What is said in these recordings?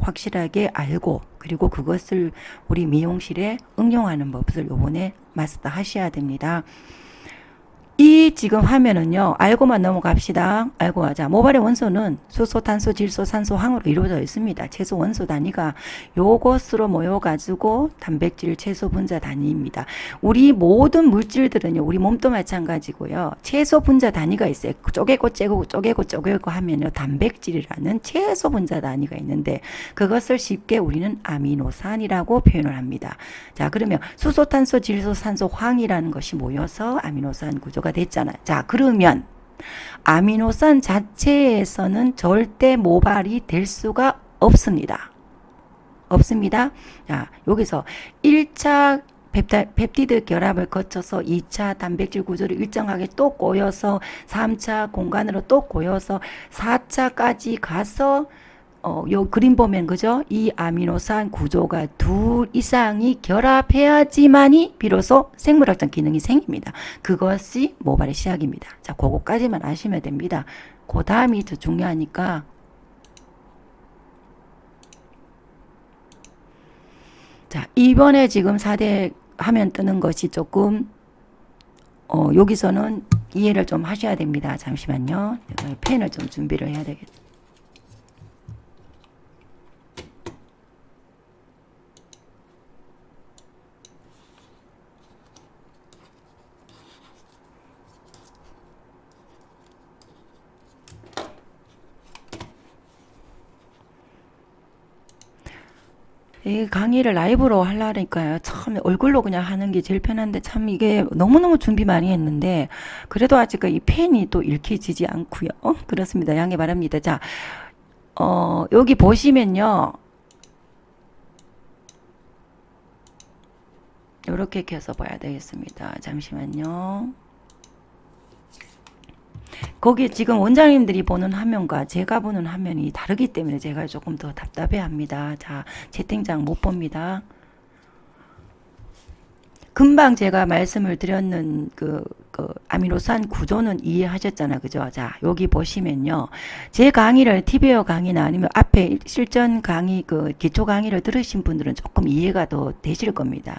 확실하게 알고 그리고 그것을 우리 미용실에 응용하는 법을 요번에 마스터 하셔야 됩니다. 이 지금 화면은요, 알고만 넘어갑시다. 알고 하자. 모발의 원소는 수소, 탄소, 질소, 산소, 황으로 이루어져 있습니다. 채소 원소 단위가 요것으로 모여가지고 단백질 채소 분자 단위입니다. 우리 모든 물질들은요, 우리 몸도 마찬가지고요. 채소 분자 단위가 있어요. 쪼개고 째고 쪼개고 쪼개고 하면요, 단백질이라는 채소 분자 단위가 있는데 그것을 쉽게 우리는 아미노산이라고 표현을 합니다. 자, 그러면 수소, 탄소, 질소, 산소, 황이라는 것이 모여서 아미노산 구조가 됐잖아요. 자, 그러면 아미노산 자체에서는 절대 모발이 될 수가 없습니다. 없습니다. 자, 여기서 1차 펩티드 결합을 거쳐서 2차 단백질 구조를 일정하게 또 꼬여서 3차 공간으로 또 꼬여서 4차까지 가서 요 그림 보면 그죠? 이 아미노산 구조가 둘 이상이 결합해야지만이 비로소 생물학적 기능이 생깁니다. 그것이 모발의 시작입니다. 자, 그거까지만 아시면 됩니다. 그 다음이 더 중요하니까. 자, 이번에 지금 4대 화면 뜨는 것이 조금 여기서는 이해를 좀 하셔야 됩니다. 잠시만요. 제가 펜을 좀 준비를 해야 되겠다. 이 강의를 라이브로 하려니까요. 참 얼굴로 그냥 하는 게 제일 편한데 참 이게 너무너무 준비 많이 했는데 그래도 아직 이 펜이 또 읽혀지지 않고요. 그렇습니다. 양해 바랍니다. 자, 여기 보시면요. 이렇게 켜서 봐야 되겠습니다. 잠시만요. 거기 지금 원장님들이 보는 화면과 제가 보는 화면이 다르기 때문에 제가 조금 더 답답해 합니다. 자, 채팅창 못 봅니다. 금방 제가 말씀을 드렸는 그 아미노산 구조는 이해하셨잖아요. 그죠? 자, 여기 보시면요. 제 강의를 TV어 강의나 아니면 앞에 실전 강의 기초 강의를 들으신 분들은 조금 이해가 더 되실 겁니다.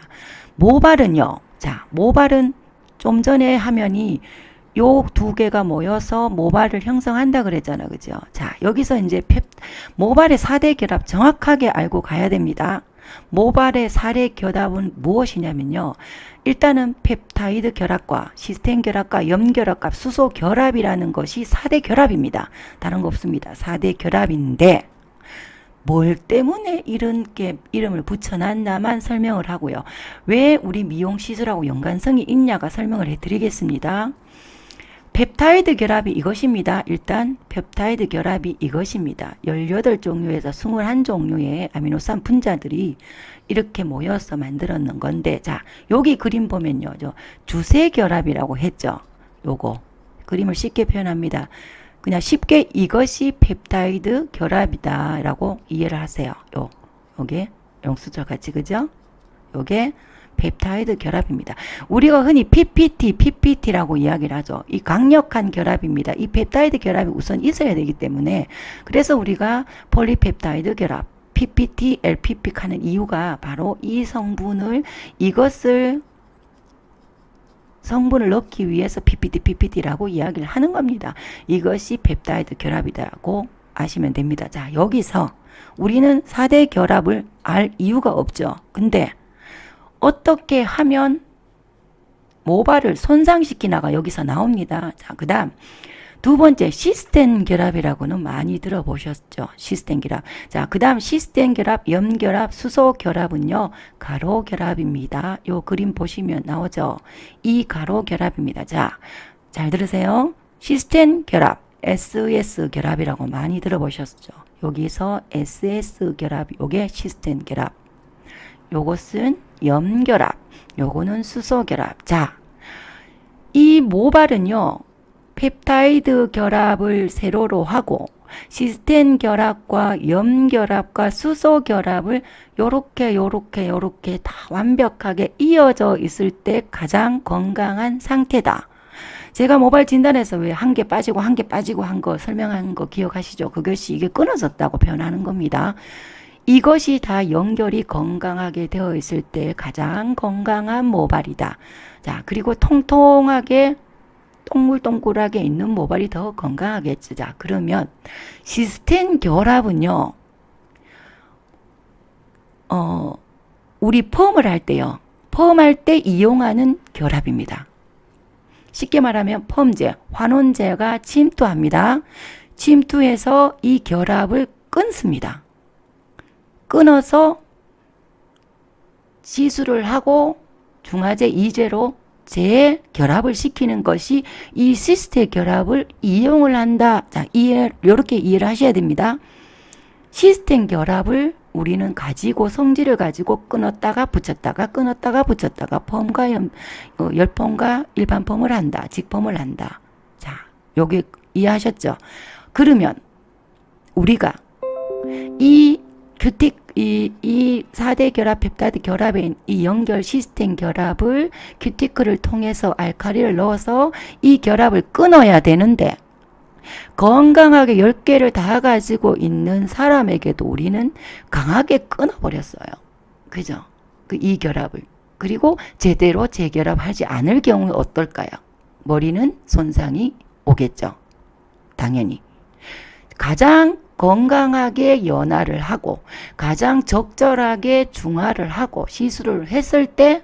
모발은요. 자, 모발은 좀 전에 화면이 요 두 개가 모여서 모발을 형성한다 그랬잖아. 그죠? 자, 여기서 이제 모발의 4대 결합 정확하게 알고 가야 됩니다. 모발의 4대 결합은 무엇이냐면요. 일단은 펩타이드 결합과 시스템 결합과 염 결합과 수소 결합이라는 것이 4대 결합입니다. 다른 거 없습니다. 4대 결합인데 뭘 때문에 이런 게 이름을 붙여놨나만 설명을 하고요. 왜 우리 미용 시술하고 연관성이 있냐가 설명을 해드리겠습니다. 펩타이드 결합이 이것입니다. 일단 펩타이드 결합이 이것입니다. 18종류에서 21종류의 아미노산 분자들이 이렇게 모여서 만들었는 건데, 자, 여기 그림 보면요. 주세 결합이라고 했죠. 요거 그림을 쉽게 표현합니다. 그냥 쉽게 이것이 펩타이드 결합이다 라고 이해를 하세요. 요게 영수절 같이, 그죠? 요게 펩타이드 결합입니다. 우리가 흔히 PPT라고 이야기를 하죠. 이 강력한 결합입니다. 이 펩타이드 결합이 우선 있어야 되기 때문에 그래서 우리가 폴리펩타이드 결합 PPT, LPP 하는 이유가 바로 이 성분을 넣기 위해서 PPT라고 이야기를 하는 겁니다. 이것이 펩타이드 결합이라고 아시면 됩니다. 자, 여기서 우리는 4대 결합을 알 이유가 없죠. 근데 어떻게 하면 모발을 손상시키나가 여기서 나옵니다. 자, 그 다음 두 번째 시스템 결합이라고는 많이 들어보셨죠. 시스템 결합. 자, 그 다음 시스템 결합, 염 결합, 수소 결합은요. 가로 결합입니다. 요 그림 보시면 나오죠. 이 가로 결합입니다. 자, 잘 들으세요. 시스템 결합, SS 결합이라고 많이 들어보셨죠. 여기서 SS 결합, 요게 시스템 결합. 요것은 염결합, 요거는 수소결합. 자, 이 모발은요, 펩타이드 결합을 세로로 하고, 시스템 결합과 염결합과 수소결합을 요렇게 다 완벽하게 이어져 있을 때 가장 건강한 상태다. 제가 모발 진단에서 왜 한 개 빠지고 한 개 빠지고 한 거 설명한 거 기억하시죠? 그것이 이게 끊어졌다고 표현하는 겁니다. 이것이 다 연결이 건강하게 되어 있을 때 가장 건강한 모발이다. 자, 그리고 통통하게 동글동글하게 있는 모발이 더 건강하겠죠. 자, 그러면 시스템 결합은요, 우리 펌을 할 때요, 펌할 때 이용하는 결합입니다. 쉽게 말하면 펌제, 환원제가 침투합니다. 침투해서 이 결합을 끊습니다. 끊어서 시술을 하고 중화제 이제로 재결합을 시키는 것이 이 시스템 결합을 이용을 한다. 자, 이렇게 이해를 하셔야 됩니다. 시스템 결합을 우리는 가지고 성질을 가지고 끊었다가 붙였다가 끊었다가 붙였다가 펌과 열펌과 일반 펌을 한다. 직펌을 한다. 자, 여기 이해하셨죠? 그러면 우리가 이 큐틱 이 4대 결합 펩타이드 결합인 이 연결 시스템 결합을 큐티클을 통해서 알칼리를 넣어서 이 결합을 끊어야 되는데 건강하게 10개를 다 가지고 있는 사람에게도 우리는 강하게 끊어버렸어요. 그죠? 이 결합을. 그리고 제대로 재결합하지 않을 경우 어떨까요? 머리는 손상이 오겠죠. 당연히. 가장 건강하게 연화를 하고 가장 적절하게 중화를 하고 시술을 했을 때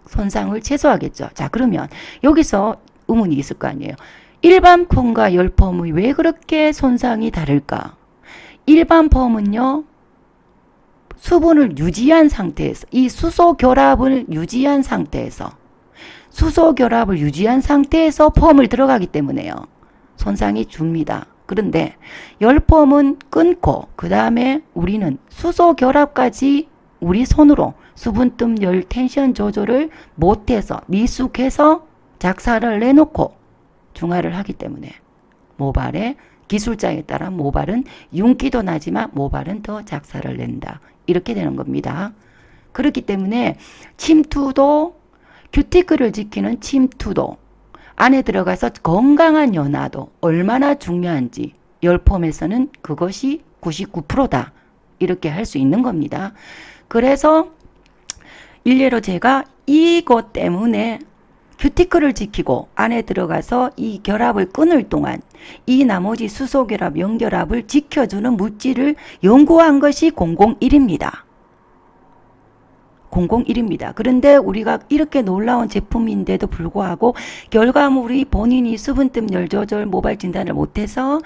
손상을 최소화하겠죠. 자, 그러면 여기서 의문이 있을 거 아니에요. 일반 펌과 열펌이 왜 그렇게 손상이 다를까? 일반 펌은요, 수분을 유지한 상태에서, 이 수소 결합을 유지한 상태에서, 펌을 들어가기 때문에요. 손상이 줍니다. 그런데 열펌은 끊고 그 다음에 우리는 수소 결합까지 우리 손으로 수분뜸 열 텐션 조절을 못해서 미숙해서 작사를 내놓고 중화를 하기 때문에 모발의 기술자에 따라 모발은 윤기도 나지만 모발은 더 작사를 낸다. 이렇게 되는 겁니다. 그렇기 때문에 침투도 큐티클을 지키는 침투도 안에 들어가서 건강한 연화도 얼마나 중요한지 열펌에서는 그것이 99%다. 이렇게 할 수 있는 겁니다. 그래서 일례로 제가 이것 때문에 큐티클을 지키고 안에 들어가서 이 결합을 끊을 동안 이 나머지 수소결합, 연결합을 지켜주는 물질을 연구한 것이 001입니다. 001입니다. 그런데 우리가 이렇게 놀라운 제품인데도 불구하고 결과물이 본인이 수분뜸 열 조절 모발 진단을 못해서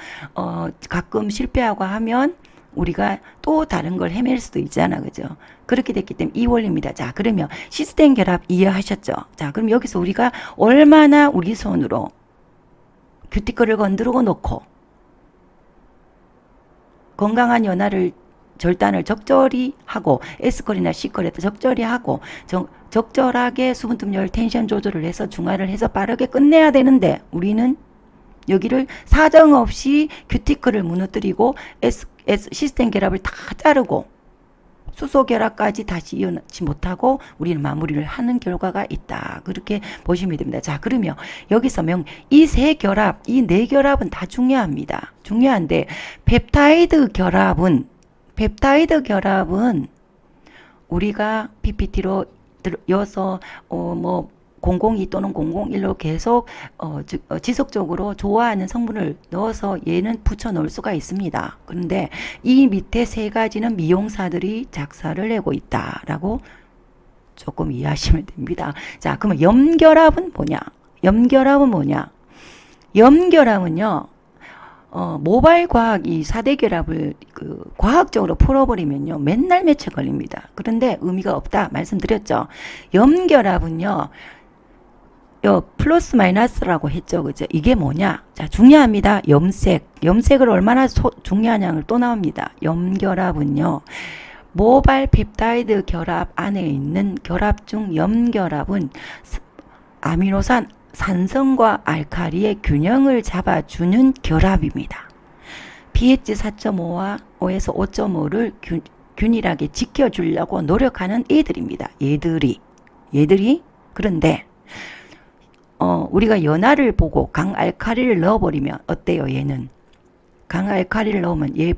가끔 실패하고 하면 우리가 또 다른 걸 헤맬 수도 있잖아. 그죠? 그렇게 됐기 때문에 이 원리입니다. 자, 그러면 시스템 결합 이해하셨죠? 자, 그럼 여기서 우리가 얼마나 우리 손으로 큐티클을 건드리고 놓고 건강한 연화를 절단을 적절히 하고 S컬이나 C컬에도 적절히 하고 적절하게 수분뜸 열 텐션 조절을 해서 중화를 해서 빠르게 끝내야 되는데 우리는 여기를 사정없이 큐티클을 무너뜨리고 시스템 결합을 다 자르고 수소 결합까지 다시 이어놓지 못하고 우리는 마무리를 하는 결과가 있다. 그렇게 보시면 됩니다. 자, 그러면 여기서 이 세 결합, 이 네 결합은 다 중요합니다. 중요한데 펩타이드 결합은 우리가 PPT로 이어서 002 또는 001로 계속 지속적으로 좋아하는 성분을 넣어서 얘는 붙여 넣을 수가 있습니다. 그런데 이 밑에 세 가지는 미용사들이 작사를 내고 있다라고 조금 이해하시면 됩니다. 자, 그러면 염결합은 뭐냐? 염결합은요. 모발 과학 이 4대 결합을 과학적으로 풀어버리면요. 맨날 며칠 걸립니다. 그런데 의미가 없다 말씀드렸죠. 염결합은요. 플러스 마이너스라고 했죠. 그죠? 이게 뭐냐? 자, 중요합니다. 염색을 얼마나 중요하냐를 또 나옵니다. 염결합은요. 모발 펩타이드 결합 안에 있는 결합 중 염결합은 아미노산 산성과 알칼리의 균형을 잡아주는 결합입니다. pH 4.5와 5에서 5.5를 균일하게 지켜주려고 노력하는 애들입니다. 얘들이 그런데 우리가 연화를 보고 강알칼리를 넣어버리면 어때요? 얘는 강알칼리를 넣으면 얘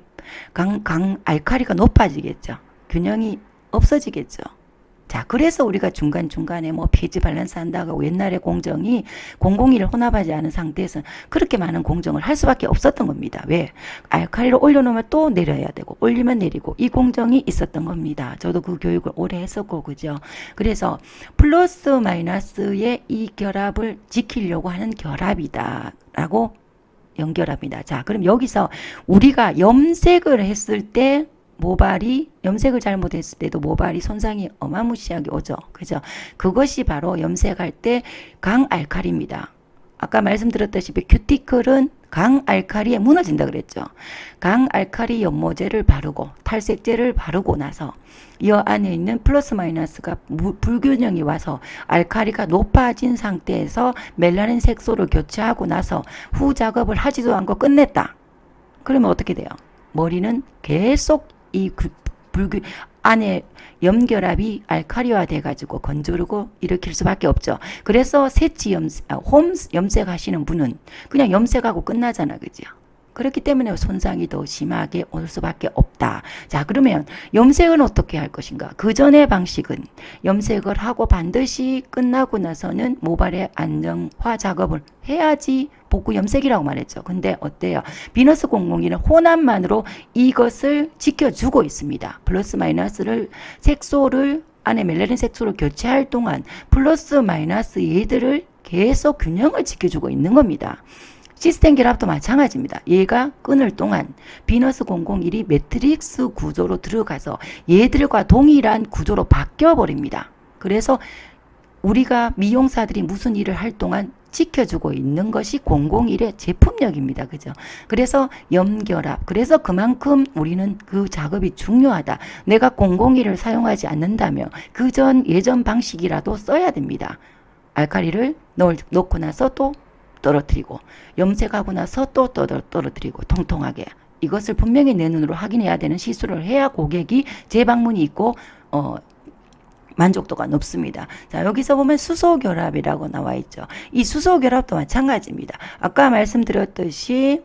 알칼리가 높아지겠죠. 균형이 없어지겠죠. 자, 그래서 우리가 중간중간에 뭐 pH 밸런스 한다고 옛날에 공정이 001을 혼합하지 않은 상태에서는 그렇게 많은 공정을 할 수밖에 없었던 겁니다. 왜? 알칼리를 올려놓으면 또 내려야 되고 올리면 내리고 이 공정이 있었던 겁니다. 저도 그 교육을 오래 했었고 그죠. 그래서 플러스 마이너스의 이 결합을 지키려고 하는 결합이다 라고 연결합니다. 자, 그럼 여기서 우리가 염색을 했을 때 모발이 염색을 잘못했을 때도 모발이 손상이 어마무시하게 오죠. 그죠? 그것이 바로 염색할 때 강알칼리입니다. 아까 말씀드렸다시피 큐티클은 강알칼리에 무너진다 그랬죠. 강알칼리 연모제를 바르고 탈색제를 바르고 나서 이 안에 있는 플러스 마이너스가 불균형이 와서 알칼리가 높아진 상태에서 멜라닌 색소를 교체하고 나서 후 작업을 하지도 않고 끝냈다. 그러면 어떻게 돼요? 머리는 계속 이 안에 염결합이 알칼리화 돼가지고 건조르고 일으킬 수밖에 없죠. 그래서 홈 염색 하시는 분은 그냥 염색하고 끝나잖아. 그죠? 그렇기 때문에 손상이 더 심하게 올 수밖에 없다. 자, 그러면 염색은 어떻게 할 것인가? 그 전의 방식은 염색을 하고 반드시 끝나고 나서는 모발의 안정화 작업을 해야지 복구 염색이라고 말했죠. 근데 어때요? 비너스 001은 혼합만으로 이것을 지켜주고 있습니다. 플러스 마이너스를 색소를 안에 멜라닌 색소를 교체할 동안 플러스 마이너스 얘들을 계속 균형을 지켜주고 있는 겁니다. 시스템 결합도 마찬가지입니다. 얘가 끊을 동안 비너스 001이 매트릭스 구조로 들어가서 얘들과 동일한 구조로 바뀌어 버립니다. 그래서 우리가 미용사들이 무슨 일을 할 동안 지켜주고 있는 것이 001의 제품력입니다. 그죠? 그래서 염결합. 그래서 그만큼 우리는 그 작업이 중요하다. 내가 001을 사용하지 않는다면 예전 방식이라도 써야 됩니다. 알칼리를 넣고 나서 또 떨어뜨리고 염색하고 나서 또 떨어뜨리고 통통하게 이것을 분명히 내 눈으로 확인해야 되는 시술을 해야 고객이 재방문이 있고 만족도가 높습니다. 자, 여기서 보면 수소결합이라고 나와 있죠. 이 수소결합도 마찬가지입니다. 아까 말씀드렸듯이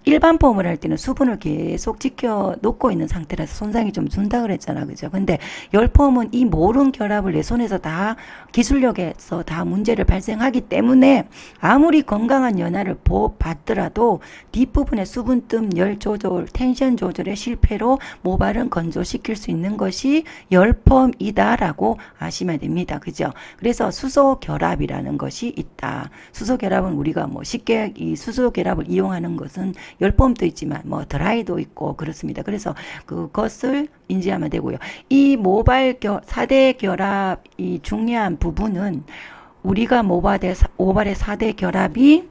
일반 펌을 할 때는 수분을 계속 지켜 놓고 있는 상태라서 손상이 좀 준다 그랬잖아. 그죠? 근데 열펌은 이 모른 결합을 내 손에서 다 기술력에서 다 문제를 발생하기 때문에 아무리 건강한 연화를 받더라도 뒷부분의 수분뜸, 열 조절, 텐션 조절의 실패로 모발은 건조시킬 수 있는 것이 열펌이다 라고 아시면 됩니다. 그죠? 그래서 수소결합이라는 것이 있다. 수소결합은 우리가 뭐 쉽게 이 수소결합을 이용하는 것은 열펌도 있지만 뭐 드라이도 있고 그렇습니다. 그래서 그것을 인지하면 되고요. 이 모발의 4대 결합 이 중요한 부분은 우리가 모발의 4대 결합이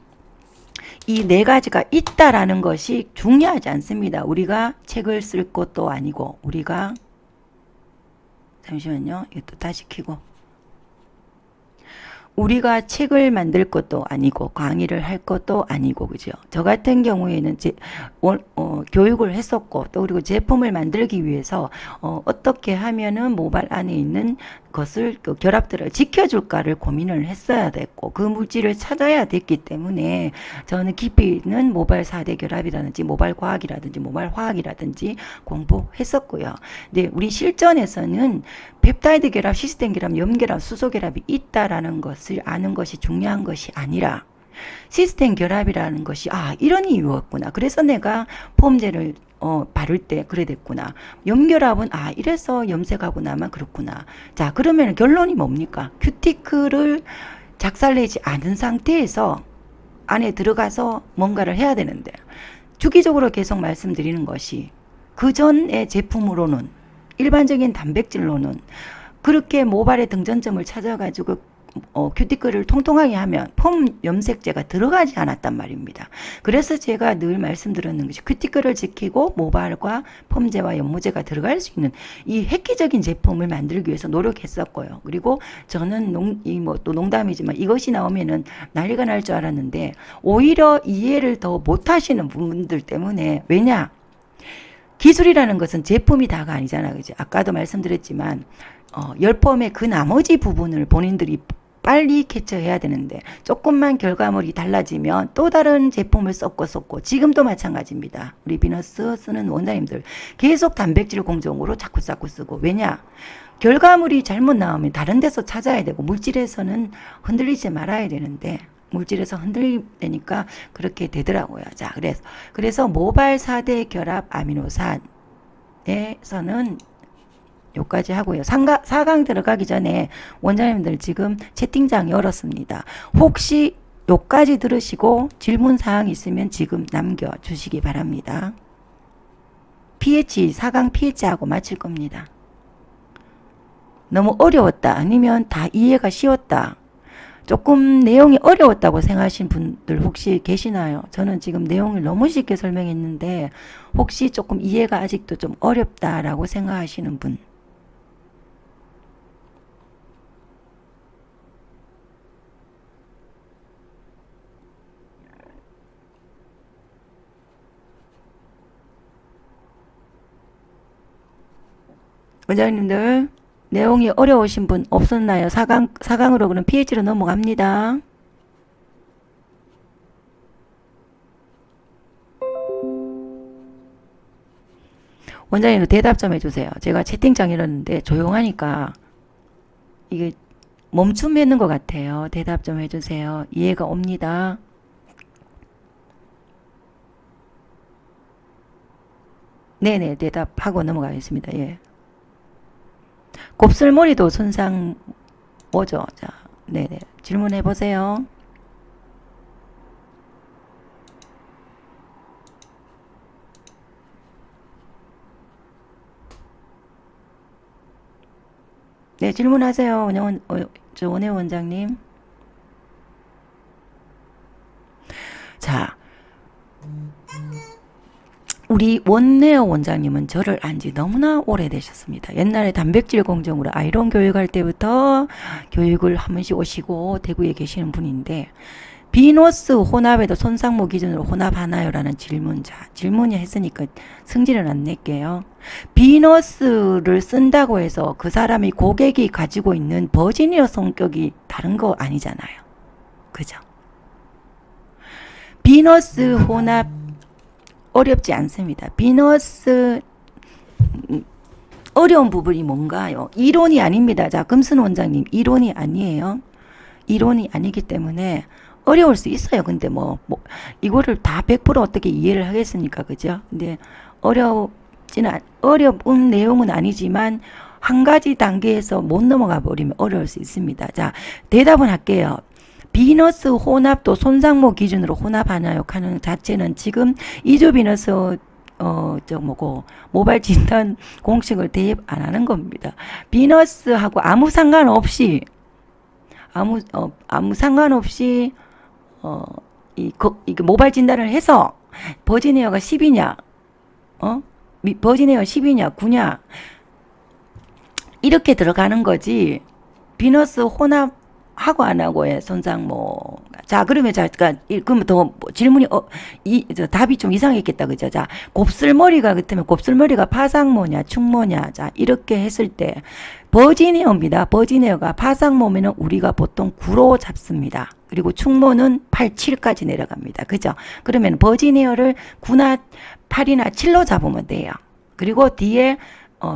이 네 가지가 있다라는 것이 중요하지 않습니다. 우리가 책을 쓸 것도 아니고 우리가 잠시만요. 이것도 다시 켜고. 우리가 책을 만들 것도 아니고 강의를 할 것도 아니고 그죠. 저 같은 경우에는 교육을 했었고 또 그리고 제품을 만들기 위해서 어떻게 하면은 모발 안에 있는 것을 그 결합들을 지켜줄까를 고민을 했어야 됐고 그 물질을 찾아야 됐기 때문에 저는 깊이 있는 모발 4대 결합이라든지 모발 과학이라든지 모발 화학이라든지 공부했었고요. 근데 우리 실전에서는 펩타이드 결합, 시스템 결합, 염결합, 수소 결합이 있다라는 것을 아는 것이 중요한 것이 아니라 시스템 결합이라는 것이 이런 이유였구나. 그래서 내가 폼제를 바를 때 그래 됐구나. 염결합은 이래서 염색하고 나면 그렇구나. 자, 그러면 결론이 뭡니까? 큐티클을 작살내지 않은 상태에서 안에 들어가서 뭔가를 해야 되는데 주기적으로 계속 말씀드리는 것이 그 전의 제품으로는 일반적인 단백질로는 그렇게 모발의 등전점을 찾아가지고 큐티클을 통통하게 하면 폼 염색제가 들어가지 않았단 말입니다. 그래서 제가 늘 말씀드렸는 것이 큐티클을 지키고 모발과 폼제와 연모제가 들어갈 수 있는 이 획기적인 제품을 만들기 위해서 노력했었고요. 그리고 저는 또 농담이지만 이것이 나오면은 난리가 날 줄 알았는데 오히려 이해를 더 못하시는 분들 때문에 왜냐? 기술이라는 것은 제품이 다가 아니잖아. 그죠? 아까도 말씀드렸지만 열펌의 그 나머지 부분을 본인들이 빨리 캐처해야 되는데 조금만 결과물이 달라지면 또 다른 제품을 섞고 지금도 마찬가지입니다. 우리 비너스 쓰는 원장님들 계속 단백질 공정으로 자꾸 쓰고 왜냐? 결과물이 잘못 나오면 다른 데서 찾아야 되고 물질에서는 흔들리지 말아야 되는데 물질에서 흔들리니까 그렇게 되더라고요. 자, 그래서 모발 4대 결합 아미노산에서는 요까지 하고요. 4강 들어가기 전에 원장님들 지금 채팅창 열었습니다. 혹시 요까지 들으시고 질문 사항 있으면 지금 남겨주시기 바랍니다. pH, 4강 pH하고 마칠 겁니다. 너무 어려웠다 아니면 다 이해가 쉬웠다 조금 내용이 어려웠다고 생각하신 분들 혹시 계시나요? 저는 지금 내용을 너무 쉽게 설명했는데 혹시 조금 이해가 아직도 좀 어렵다라고 생각하시는 분 원장님들 내용이 어려우신 분 없었나요? 4강으로 그럼 pH로 넘어갑니다. 원장님 대답 좀 해주세요. 제가 채팅창 열었는데 조용하니까 이게 멈춤 있는 것 같아요. 대답 좀 해주세요. 이해가 옵니다. 네네 대답하고 넘어가겠습니다. 예. 곱슬머리도 손상 뭐죠? 자, 네네 질문해 보세요. 네 질문하세요. 원혜 원장님. 자, 우리 원내어 원장님은 저를 안지 너무나 오래되셨습니다. 옛날에 단백질 공정으로 아이론 교육할 때부터 교육을 한 번씩 오시고 대구에 계시는 분인데 비너스 혼합에도 손상모 기준으로 혼합하나요? 라는 질문. 자, 질문이 했으니까 승질은 안 낼게요. 비너스를 쓴다고 해서 그 사람이 고객이 가지고 있는 버지니어 성격이 다른 거 아니잖아요. 그죠? 비너스 혼합 어렵지 않습니다. 비너스 어려운 부분이 뭔가요? 이론이 아닙니다. 자, 금순 원장님 이론이 아니에요. 이론이 아니기 때문에 어려울 수 있어요. 근데 이거를 다 100% 어떻게 이해를 하겠습니까? 그죠? 근데 어려운 내용은 아니지만 한 가지 단계에서 못 넘어가 버리면 어려울 수 있습니다. 자, 대답은 할게요. 비너스 혼합도 손상모 기준으로 혼합하나요? 하는 자체는 지금 이조비너스 모발 진단 공식을 대입 안 하는 겁니다. 비너스하고 아무 상관없이 이게 모발 진단을 해서 버지니어가 10이냐 버지니어 10이냐 9냐 이렇게 들어가는 거지. 비너스 혼합 하고 안 하고의 손상모. 자, 그러면 그러면 더 질문이 답이 좀 이상했겠다, 그죠? 자, 곱슬머리가 같으면 곱슬머리가 파상모냐, 충모냐, 자 이렇게 했을 때 버지니어입니다. 버지니어가 파상모면은 우리가 보통 9로 잡습니다. 그리고 충모는 8, 7까지 내려갑니다, 그죠? 그러면 버지니어를 9나 8이나 7로 잡으면 돼요. 그리고 뒤에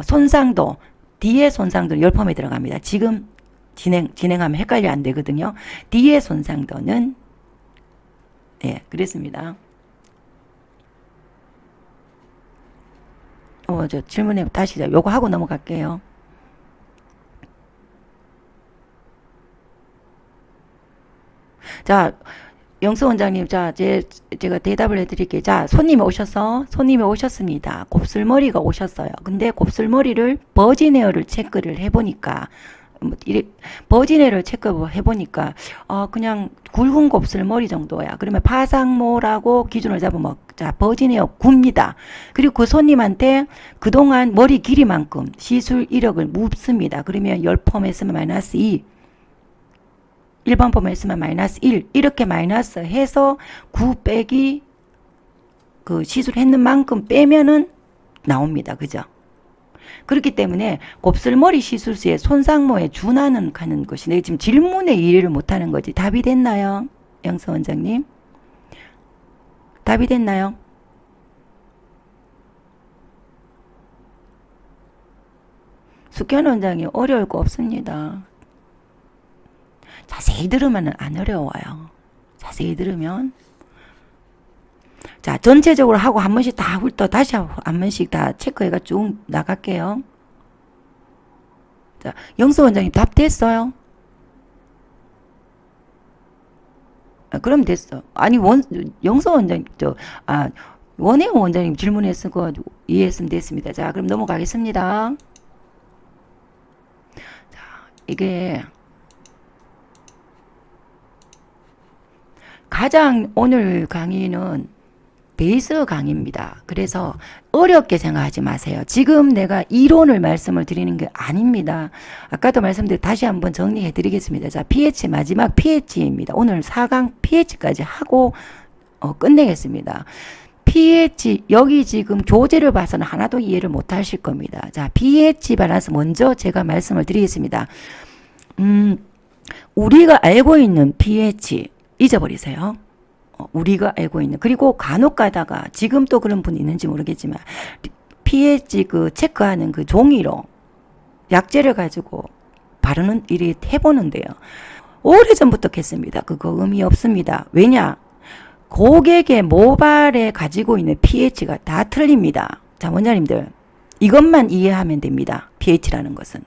손상도 열펌에 들어갑니다. 지금 진행하면 헷갈려 안 되거든요. 뒤에 손상도는 그랬습니다. 저 질문에 다시 요거 하고 넘어갈게요. 자, 영수 원장님, 자, 제가 대답을 해드릴게요. 자, 손님이 오셨습니다. 곱슬머리가 오셨어요. 근데 곱슬머리를 버지네어를 체크를 해보니까 버지네를 체크해보니까 그냥 굵은 곱슬머리 정도야. 그러면 파상모라고 기준을 잡으면 자 버지네어 9입니다. 그리고 그 손님한테 그동안 머리 길이만큼 시술 이력을 묻습니다. 그러면 10펌 했으면 마이너스 2 일반 펌 했으면 마이너스 1 이렇게 마이너스 해서 9 빼기 그 시술했는 만큼 빼면은 나옵니다. 그죠? 그렇기 때문에 곱슬머리 시술수의 손상모에 준하는 가는 것이 내가 지금 질문에 이해를 못하는 거지. 답이 됐나요? 영서 원장님? 답이 됐나요? 숙현 원장이 어려울 거 없습니다. 자세히 들으면 안 어려워요. 자세히 들으면. 자, 전체적으로 하고 한 번씩 다 훑어 다시 한 번씩 다 체크해가 쭉 나갈게요. 자, 영서 원장님 답 됐어요? 그럼 됐어. 아니, 영서 원장님, 원혜영 원장님 질문했을 거 이해했으면 됐습니다. 자, 그럼 넘어가겠습니다. 자, 이게 가장 오늘 강의는 베이스 강의입니다. 그래서 어렵게 생각하지 마세요. 지금 내가 이론을 말씀을 드리는 게 아닙니다. 아까도 말씀드린 다시 한번 정리해 드리겠습니다. 자, pH 마지막 pH입니다. 오늘 4강 pH까지 하고 끝내겠습니다. pH 여기 지금 교재를 봐서는 하나도 이해를 못 하실 겁니다. 자, pH 밸런스 먼저 제가 말씀을 드리겠습니다. 우리가 알고 있는 pH 잊어버리세요. 우리가 알고 있는. 그리고 간혹 가다가 지금 또 그런 분이 있는지 모르겠지만 pH 그 체크하는 그 종이로 약재를 가지고 바르는 일이 해보는데요. 오래전부터 했습니다. 그거 의미 없습니다. 왜냐? 고객의 모발에 가지고 있는 pH가 다 틀립니다. 자, 원장님들 이것만 이해하면 됩니다. pH라는 것은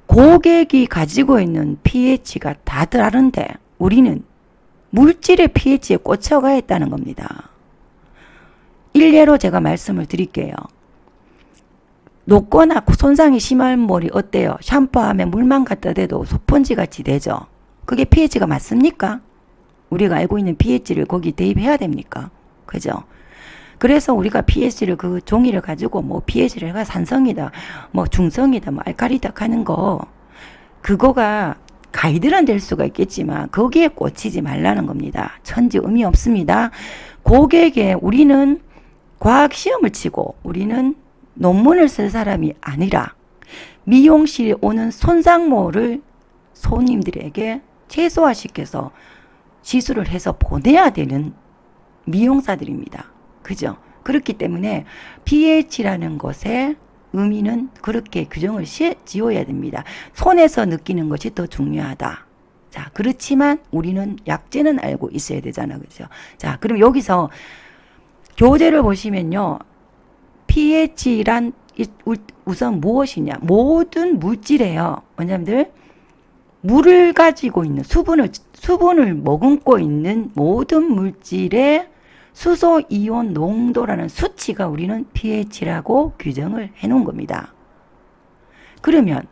고객이 가지고 있는 pH가 다 다른데 우리는 물질의 pH에 꽂혀가 있다는 겁니다. 일례로 제가 말씀을 드릴게요. 녹거나 손상이 심한 머리 어때요? 샴푸하면 물만 갖다 대도 스펀지 같이 되죠. 그게 pH가 맞습니까? 우리가 알고 있는 pH를 거기 대입해야 됩니까? 그죠? 그래서 우리가 pH를 그 종이를 가지고 뭐 pH를 해가 산성이다, 뭐 중성이다, 뭐 알칼리다 하는 거 그거가 가이드는 될 수가 있겠지만 거기에 꽂히지 말라는 겁니다. 천지 의미 없습니다. 고객에 우리는 과학 시험을 치고 우리는 논문을 쓸 사람이 아니라 미용실에 오는 손상모를 손님들에게 최소화시켜서 시술을 해서 보내야 되는 미용사들입니다. 그죠? 그렇기 때문에 pH라는 것의 의미는 그렇게 규정을 지어야 됩니다. 손에서 느끼는 것이 더 중요하다. 자, 그렇지만 우리는 약재는 알고 있어야 되잖아. 그죠? 자, 그럼 여기서 교재를 보시면요. pH란 우선 무엇이냐? 모든 물질이에요. 원장님들, 물을 가지고 있는 수분을 머금고 있는 모든 물질의 수소 이온 농도라는 수치가 우리는 pH라고 규정을 해 놓은 겁니다. 그러면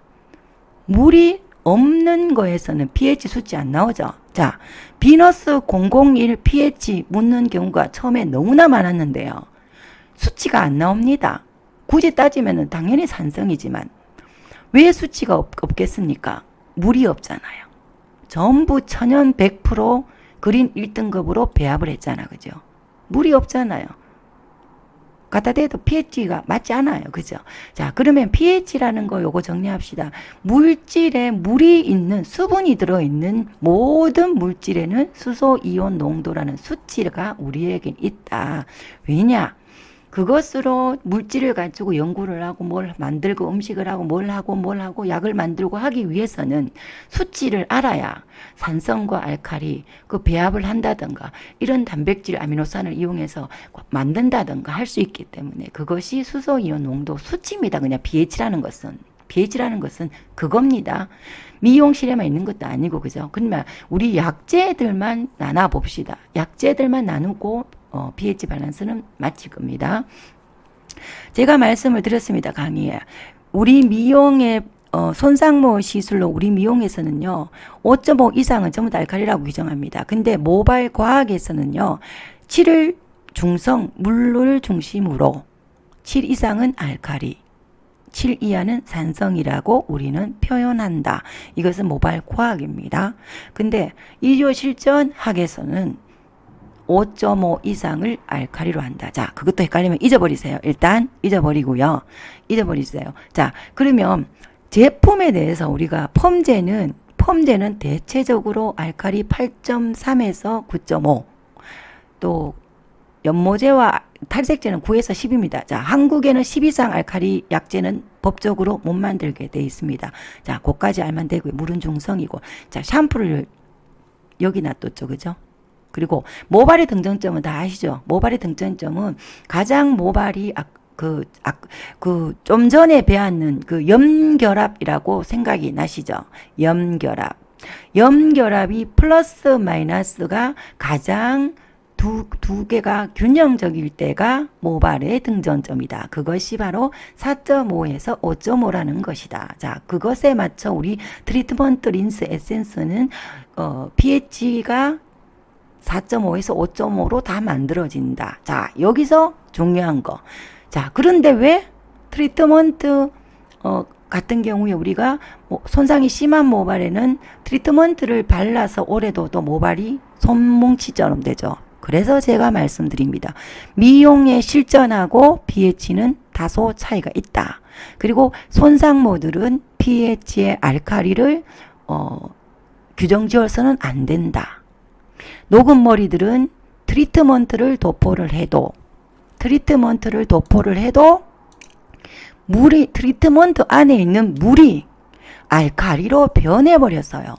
물이 없는 거에서는 pH 수치 안 나오죠. 자, 비너스 001 pH 묻는 경우가 처음에 너무나 많았는데요. 수치가 안 나옵니다. 굳이 따지면 당연히 산성이지만 왜 수치가 없겠습니까? 물이 없잖아요. 전부 천연 100% 그린 1등급으로 배합을 했잖아. 그죠? 물이 없잖아요. 갖다 대도 pH가 맞지 않아요. 그죠? 자, 그러면 pH라는 거 요거 정리합시다. 물질에 물이 있는, 수분이 들어있는 모든 물질에는 수소 이온 농도라는 수치가 우리에겐 있다. 왜냐? 그것으로 물질을 가지고 연구를 하고 뭘 만들고 음식을 하고 뭘 하고 약을 만들고 하기 위해서는 수치를 알아야 산성과 알칼리 그 배합을 한다든가 이런 단백질 아미노산을 이용해서 만든다든가 할 수 있기 때문에 그것이 수소이온 농도 수치입니다. 그냥 pH라는 것은 그겁니다. 미용실에만 있는 것도 아니고 그죠? 그러면 우리 약재들만 나눠 봅시다. 약재들만 나누고 pH 밸런스는 마칠 겁니다. 제가 말씀을 드렸습니다. 강의에. 우리 미용의 손상모 시술로 우리 미용에서는요. 5.5 이상은 전부 다 알칼리라고 규정합니다. 근데 모발 과학에서는요. 7을 중성 물을 중심으로 7 이상은 알칼리 7 이하는 산성이라고 우리는 표현한다. 이것은 모발 과학입니다. 근데 의료 실전 학에서는 5.5 이상을 알카리로 한다. 자, 그것도 헷갈리면 잊어버리세요. 일단 잊어버리고요. 잊어버리세요. 자, 그러면 제품에 대해서 우리가 펌제는 대체적으로 알카리 8.3에서 9.5, 또 연모제와 탈색제는 9에서 10입니다. 자, 한국에는 10 이상 알카리 약제는 법적으로 못 만들게 돼 있습니다. 자, 그까지 알면 되고요. 물은 중성이고. 자, 샴푸를 여기 놔뒀죠. 그죠? 그리고 모발의 등전점은 다 아시죠? 모발의 등전점은 가장 모발이 좀 전에 배웠는 그 염결합이라고 생각이 나시죠? 염결합. 염결합이 플러스 마이너스가 가장 두 개가 균형적일 때가 모발의 등전점이다. 그것이 바로 4.5에서 5.5라는 것이다. 자, 그것에 맞춰 우리 트리트먼트 린스 에센스는 pH가 4.5에서 5.5로 다 만들어진다. 자, 여기서 중요한 거. 자, 그런데 왜 트리트먼트 같은 경우에 우리가 손상이 심한 모발에는 트리트먼트를 발라서 오래둬도 모발이 손뭉치처럼 되죠. 그래서 제가 말씀드립니다. 미용에 실전하고 pH는 다소 차이가 있다. 그리고 손상모들은 pH의 알카리를 규정 지어서는 안 된다. 녹은 머리들은 트리트먼트를 도포를 해도 물이 트리트먼트 안에 있는 물이 알카리로 변해버렸어요.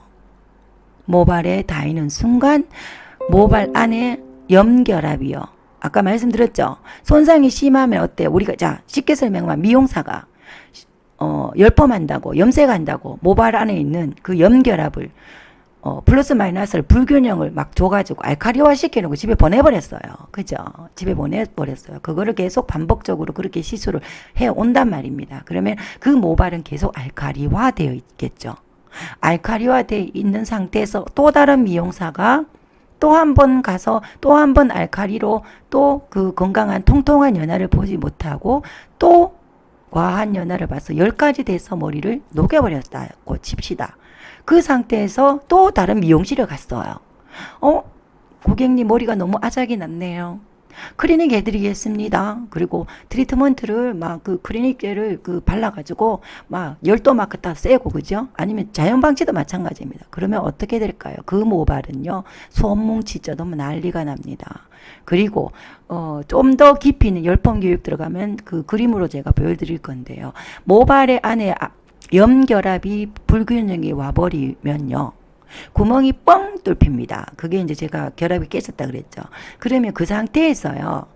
모발에 닿이는 순간 모발 안에 염결합이요. 아까 말씀드렸죠. 손상이 심하면 어때? 우리가 자 쉽게 설명하면 미용사가 열펌한다고 염색한다고 모발 안에 있는 그 염결합을 플러스 마이너스를 불균형을 막 줘가지고 알카리화 시켜놓고 집에 보내버렸어요. 그죠? 집에 보내버렸어요. 그거를 계속 반복적으로 그렇게 시술을 해온단 말입니다. 그러면 그 모발은 계속 알카리화 되어 있겠죠. 알카리화 되어 있는 상태에서 또 다른 미용사가 또 한 번 가서 또 한 번 알카리로 또 그 건강한 통통한 연화를 보지 못하고 또 과한 연화를 봐서 10가지 돼서 머리를 녹여버렸다고 칩시다. 그 상태에서 또 다른 미용실에 갔어요. 고객님 머리가 너무 아작이 났네요. 클리닉 해드리겠습니다. 그리고 트리트먼트를 막 그 클리닉제를 발라가지고 막 열도 막 갖다 쐬고 그죠? 아니면 자연방치도 마찬가지입니다. 그러면 어떻게 될까요? 그 모발은요 손뭉치죠. 너무 난리가 납니다. 그리고 좀 더 깊이 있는 열펌 교육 들어가면 그 그림으로 제가 보여드릴 건데요. 모발의 안에 염결합이 불균형이 와버리면요. 구멍이 뻥 뚫힙니다. 그게 이제 제가 결합이 깨졌다 그랬죠. 그러면 그 상태에서요.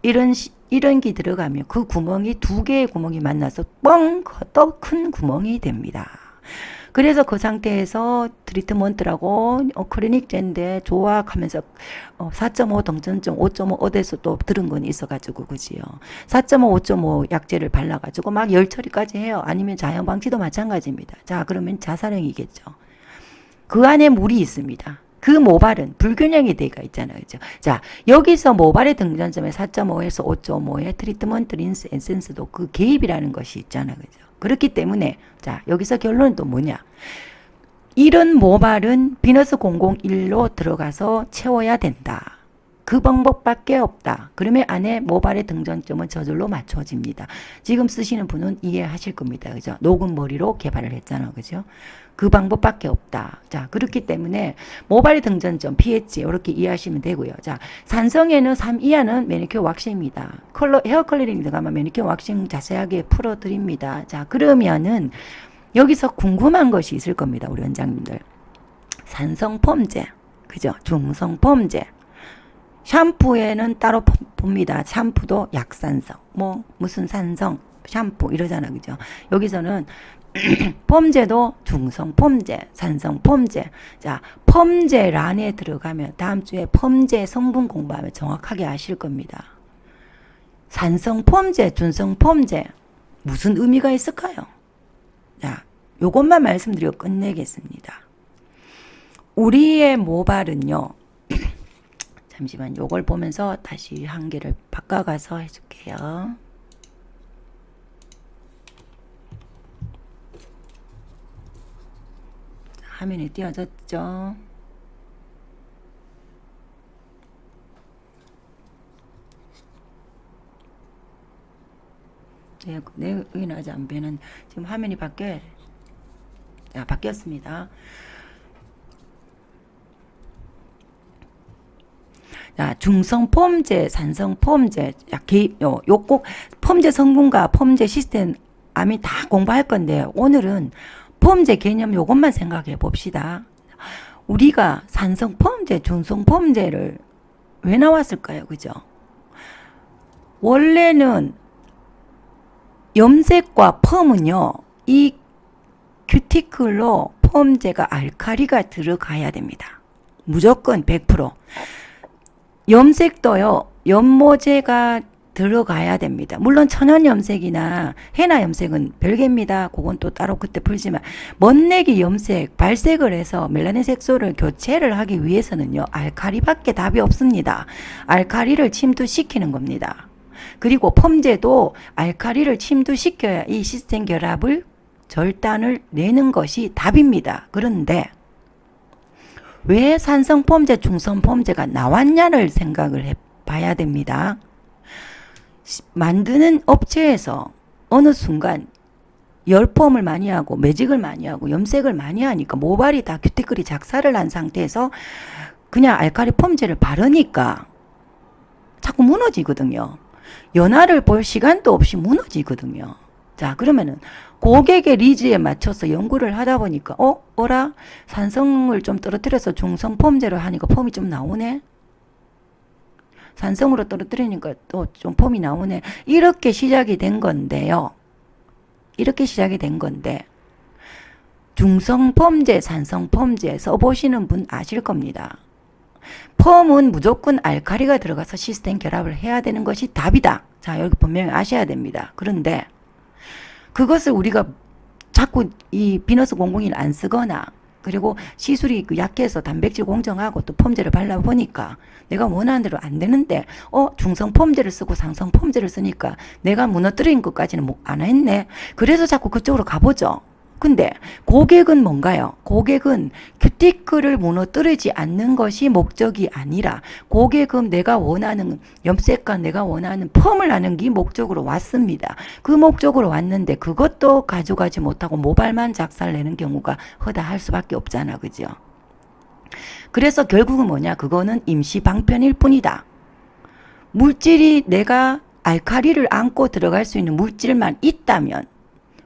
이런 기 들어가면 그 구멍이 두 개의 구멍이 만나서 뻥 더 큰 구멍이 됩니다. 그래서 그 상태에서 트리트먼트라고 클리닉제인데 조악하면서 4.5 동전점 5.5 어디서 또 들은 건 있어가지고 그지요. 4.5 5.5 약제를 발라가지고 막 열 처리까지 해요. 아니면 자연방치도 마찬가지입니다. 자 그러면 자살형이겠죠. 그 안에 물이 있습니다. 그 모발은 불균형이 되어 있잖아요. 그죠? 자, 여기서 모발의 등전점에 4.5에서 5.5의 트리트먼트 린스 에센스도 그 개입이라는 것이 있잖아요. 그죠? 그렇기 때문에, 자, 여기서 결론은 또 뭐냐? 이런 모발은 비너스 001로 들어가서 채워야 된다. 그 방법밖에 없다. 그러면 안에 모발의 등전점은 저절로 맞춰집니다. 지금 쓰시는 분은 이해하실 겁니다. 그죠? 녹은 머리로 개발을 했잖아. 그죠? 그 방법밖에 없다. 자, 그렇기 때문에 모발의 등전점, pH 이렇게 이해하시면 되고요. 자, 산성에는 3 이하는 매니큐어 왁싱입니다. 헤어 컬러링 들어가면 매니큐어 왁싱 자세하게 풀어드립니다. 자, 그러면은 여기서 궁금한 것이 있을 겁니다. 우리 원장님들. 산성 펌제, 그죠? 중성 펌제. 샴푸에는 따로 봅니다. 샴푸도 약산성, 무슨 산성, 샴푸 이러잖아. 그죠? 여기서는 펌제도 중성 펌제, 산성 펌제. 자, 펌제란에 들어가면 다음 주에 펌제 성분 공부하면 정확하게 아실 겁니다. 산성 펌제, 중성 펌제 무슨 의미가 있을까요? 자, 요것만 말씀드리고 끝내겠습니다. 우리의 모발은요. 잠시만 요걸 보면서 다시 한 개를 바꿔가서 해줄게요. 화면이 띄어졌죠. 내역이 나지 안 되는 지금 화면이 바뀌었습니다. 자, 중성 폼제, 산성 폼제, 요 꼭 폼제 성분과 폼제 시스템 암이 다 공부할 건데 오늘은 폼제 개념 요것만 생각해 봅시다. 우리가 산성 폼제, 중성 폼제를 왜 나왔을까요? 그죠? 원래는 염색과 펌은요, 이 큐티클로 폼제가 알칼리가 들어가야 됩니다. 무조건 100%. 염색도요, 연모제가 들어가야 됩니다. 물론 천연 염색이나 해나 염색은 별개입니다. 그건 또 따로 그때 풀지만 멋내기 염색, 발색을 해서 멜라닌 색소를 교체를 하기 위해서는요, 알칼리밖에 답이 없습니다. 알칼리를 침투시키는 겁니다. 그리고 펌제도 알칼리를 침투시켜야 이 시스템 결합을 절단을 내는 것이 답입니다. 그런데 왜 산성 펌제, 중성 펌제가 나왔냐를 생각을 해봐야 됩니다. 만드는 업체에서 어느 순간 열펌을 많이 하고 매직을 많이 하고 염색을 많이 하니까 모발이 다 큐티클이 작살을 난 상태에서 그냥 알칼리 펌제를 바르니까 자꾸 무너지거든요. 연화를 볼 시간도 없이 무너지거든요. 자, 그러면은 고객의 니즈에 맞춰서 연구를 하다 보니까 어라? 산성을 좀 떨어뜨려서 중성 펌제로 하니까 펌이 좀 나오네. 산성으로 떨어뜨리니까 또 좀 펌이 나오네. 이렇게 시작이 된 건데요. 이렇게 시작이 된 건데 중성 펌제, 산성 펌제 써보시는 분 아실 겁니다. 펌은 무조건 알칼리가 들어가서 시스템 결합을 해야 되는 것이 답이다. 자, 여기 분명히 아셔야 됩니다. 그런데 그것을 우리가 자꾸 이 비너스 001 안 쓰거나 그리고 시술이 약해서 단백질 공정하고 또 펌제를 발라보니까 내가 원하는 대로 안 되는데 중성 펌제를 쓰고 상성 펌제를 쓰니까 내가 무너뜨린 것까지는 안 했네. 그래서 자꾸 그쪽으로 가보죠. 근데 고객은 뭔가요? 고객은 큐티클을 무너뜨리지 않는 것이 목적이 아니라 고객은 내가 원하는 염색과 내가 원하는 펌을 하는 게 목적으로 왔습니다. 그 목적으로 왔는데 그것도 가져가지 못하고 모발만 작살내는 경우가 허다할 수밖에 없잖아. 그죠? 그래서 결국은 뭐냐? 그거는 임시 방편일 뿐이다. 물질이 내가 알칼리를 안고 들어갈 수 있는 물질만 있다면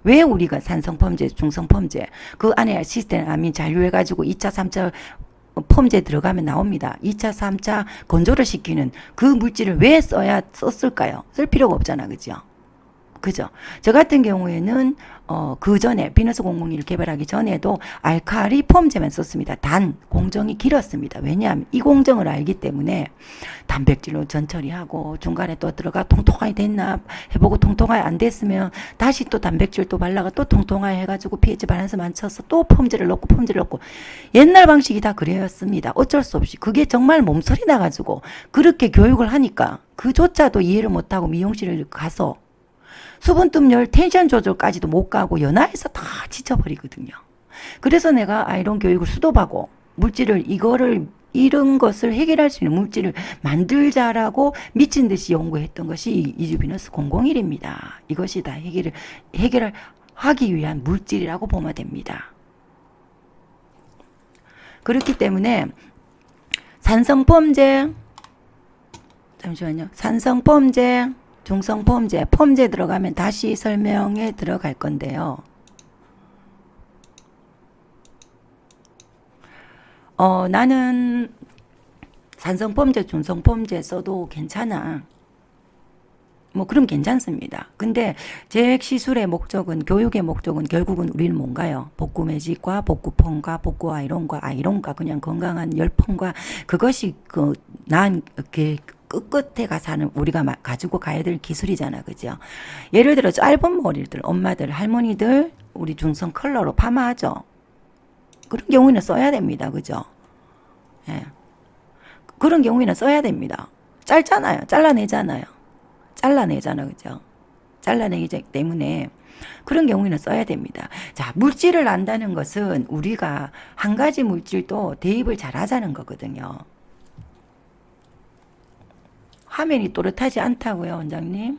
왜 우리가 산성 펌제, 중성 펌제 그 안에 시스템 아민 잔류해가지고 2차, 3차 펌제 들어가면 나옵니다. 2차, 3차 건조를 시키는 그 물질을 왜 썼을까요? 쓸 필요가 없잖아. 그죠? 그죠? 저 같은 경우에는 그 전에 비너스 001 개발하기 전에도 알칼리 펌제만 썼습니다. 단 공정이 길었습니다. 왜냐하면 이 공정을 알기 때문에 단백질로 전처리하고 중간에 또 들어가 통통하게 됐나 해보고 통통하게 안 됐으면 다시 또 단백질 또 발라가 또 통통하게 해가지고 pH 밸런스 맞춰서 또 펌제를 넣고 옛날 방식이 다 그랬습니다. 어쩔 수 없이 그게 정말 몸소리 나가지고 그렇게 교육을 하니까 그조차도 이해를 못하고 미용실을 가서 수분뜸열 텐션 조절까지도 못 가고 연화해서 다 지쳐버리거든요. 그래서 내가 아이론 교육을 수도하고 물질을 이런 것을 해결할 수 있는 물질을 만들자라고 미친 듯이 연구했던 것이 이주비너스 001입니다. 이것이 다 해결을 하기 위한 물질이라고 보면 됩니다. 그렇기 때문에 산성 펌제, 잠시만요. 산성 펌제, 중성 펌제, 펌제 들어가면 다시 설명에 들어갈 건데요. 나는 산성 펌제, 중성 펌제 써도 괜찮아. 뭐 그럼 괜찮습니다. 근데 제 시술의 목적은 교육의 목적은 결국은 우리는 뭔가요? 복구 매직과 복구 펌과 복구 아이론과 그냥 건강한 열펌과 그것이 난 끝에 가서는 우리가 가지고 가야 될 기술이잖아. 그죠? 예를 들어 짧은 머리들, 엄마들, 할머니들 우리 중성 컬러로 파마하죠. 그런 경우에는 써야 됩니다. 그죠? 예. 그런 경우에는 써야 됩니다. 짧잖아요. 잘라내잖아요. 그죠? 잘라내기 때문에 그런 경우에는 써야 됩니다. 자, 물질을 안다는 것은 우리가 한 가지 물질도 대입을 잘 하자는 거거든요. 화면이 또렷하지 않다고요, 원장님?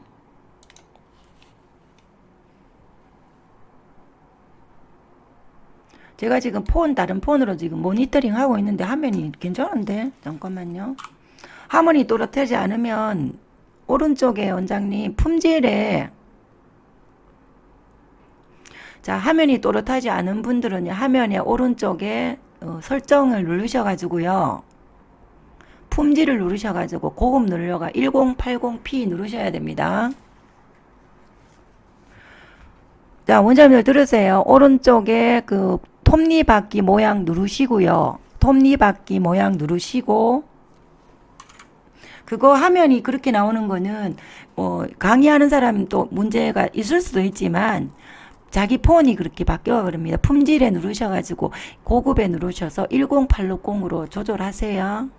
제가 지금 다른 폰으로 지금 모니터링 하고 있는데 화면이 괜찮은데? 잠깐만요. 화면이 또렷하지 않으면 오른쪽에 원장님 품질에 자, 화면이 또렷하지 않은 분들은 화면의 오른쪽에 설정을 누르셔가지고요. 품질을 누르셔가지고 고급 누르려가 1080p 누르셔야 됩니다. 자, 원장님들 들으세요. 오른쪽에 그 톱니바퀴 모양 누르시고요. 톱니바퀴 모양 누르시고 그거 화면이 그렇게 나오는 거는 강의하는 사람은 또 문제가 있을 수도 있지만 자기 폰이 그렇게 바뀌어 그럽니다. 품질에 누르셔가지고 고급에 누르셔서 10860으로 조절하세요.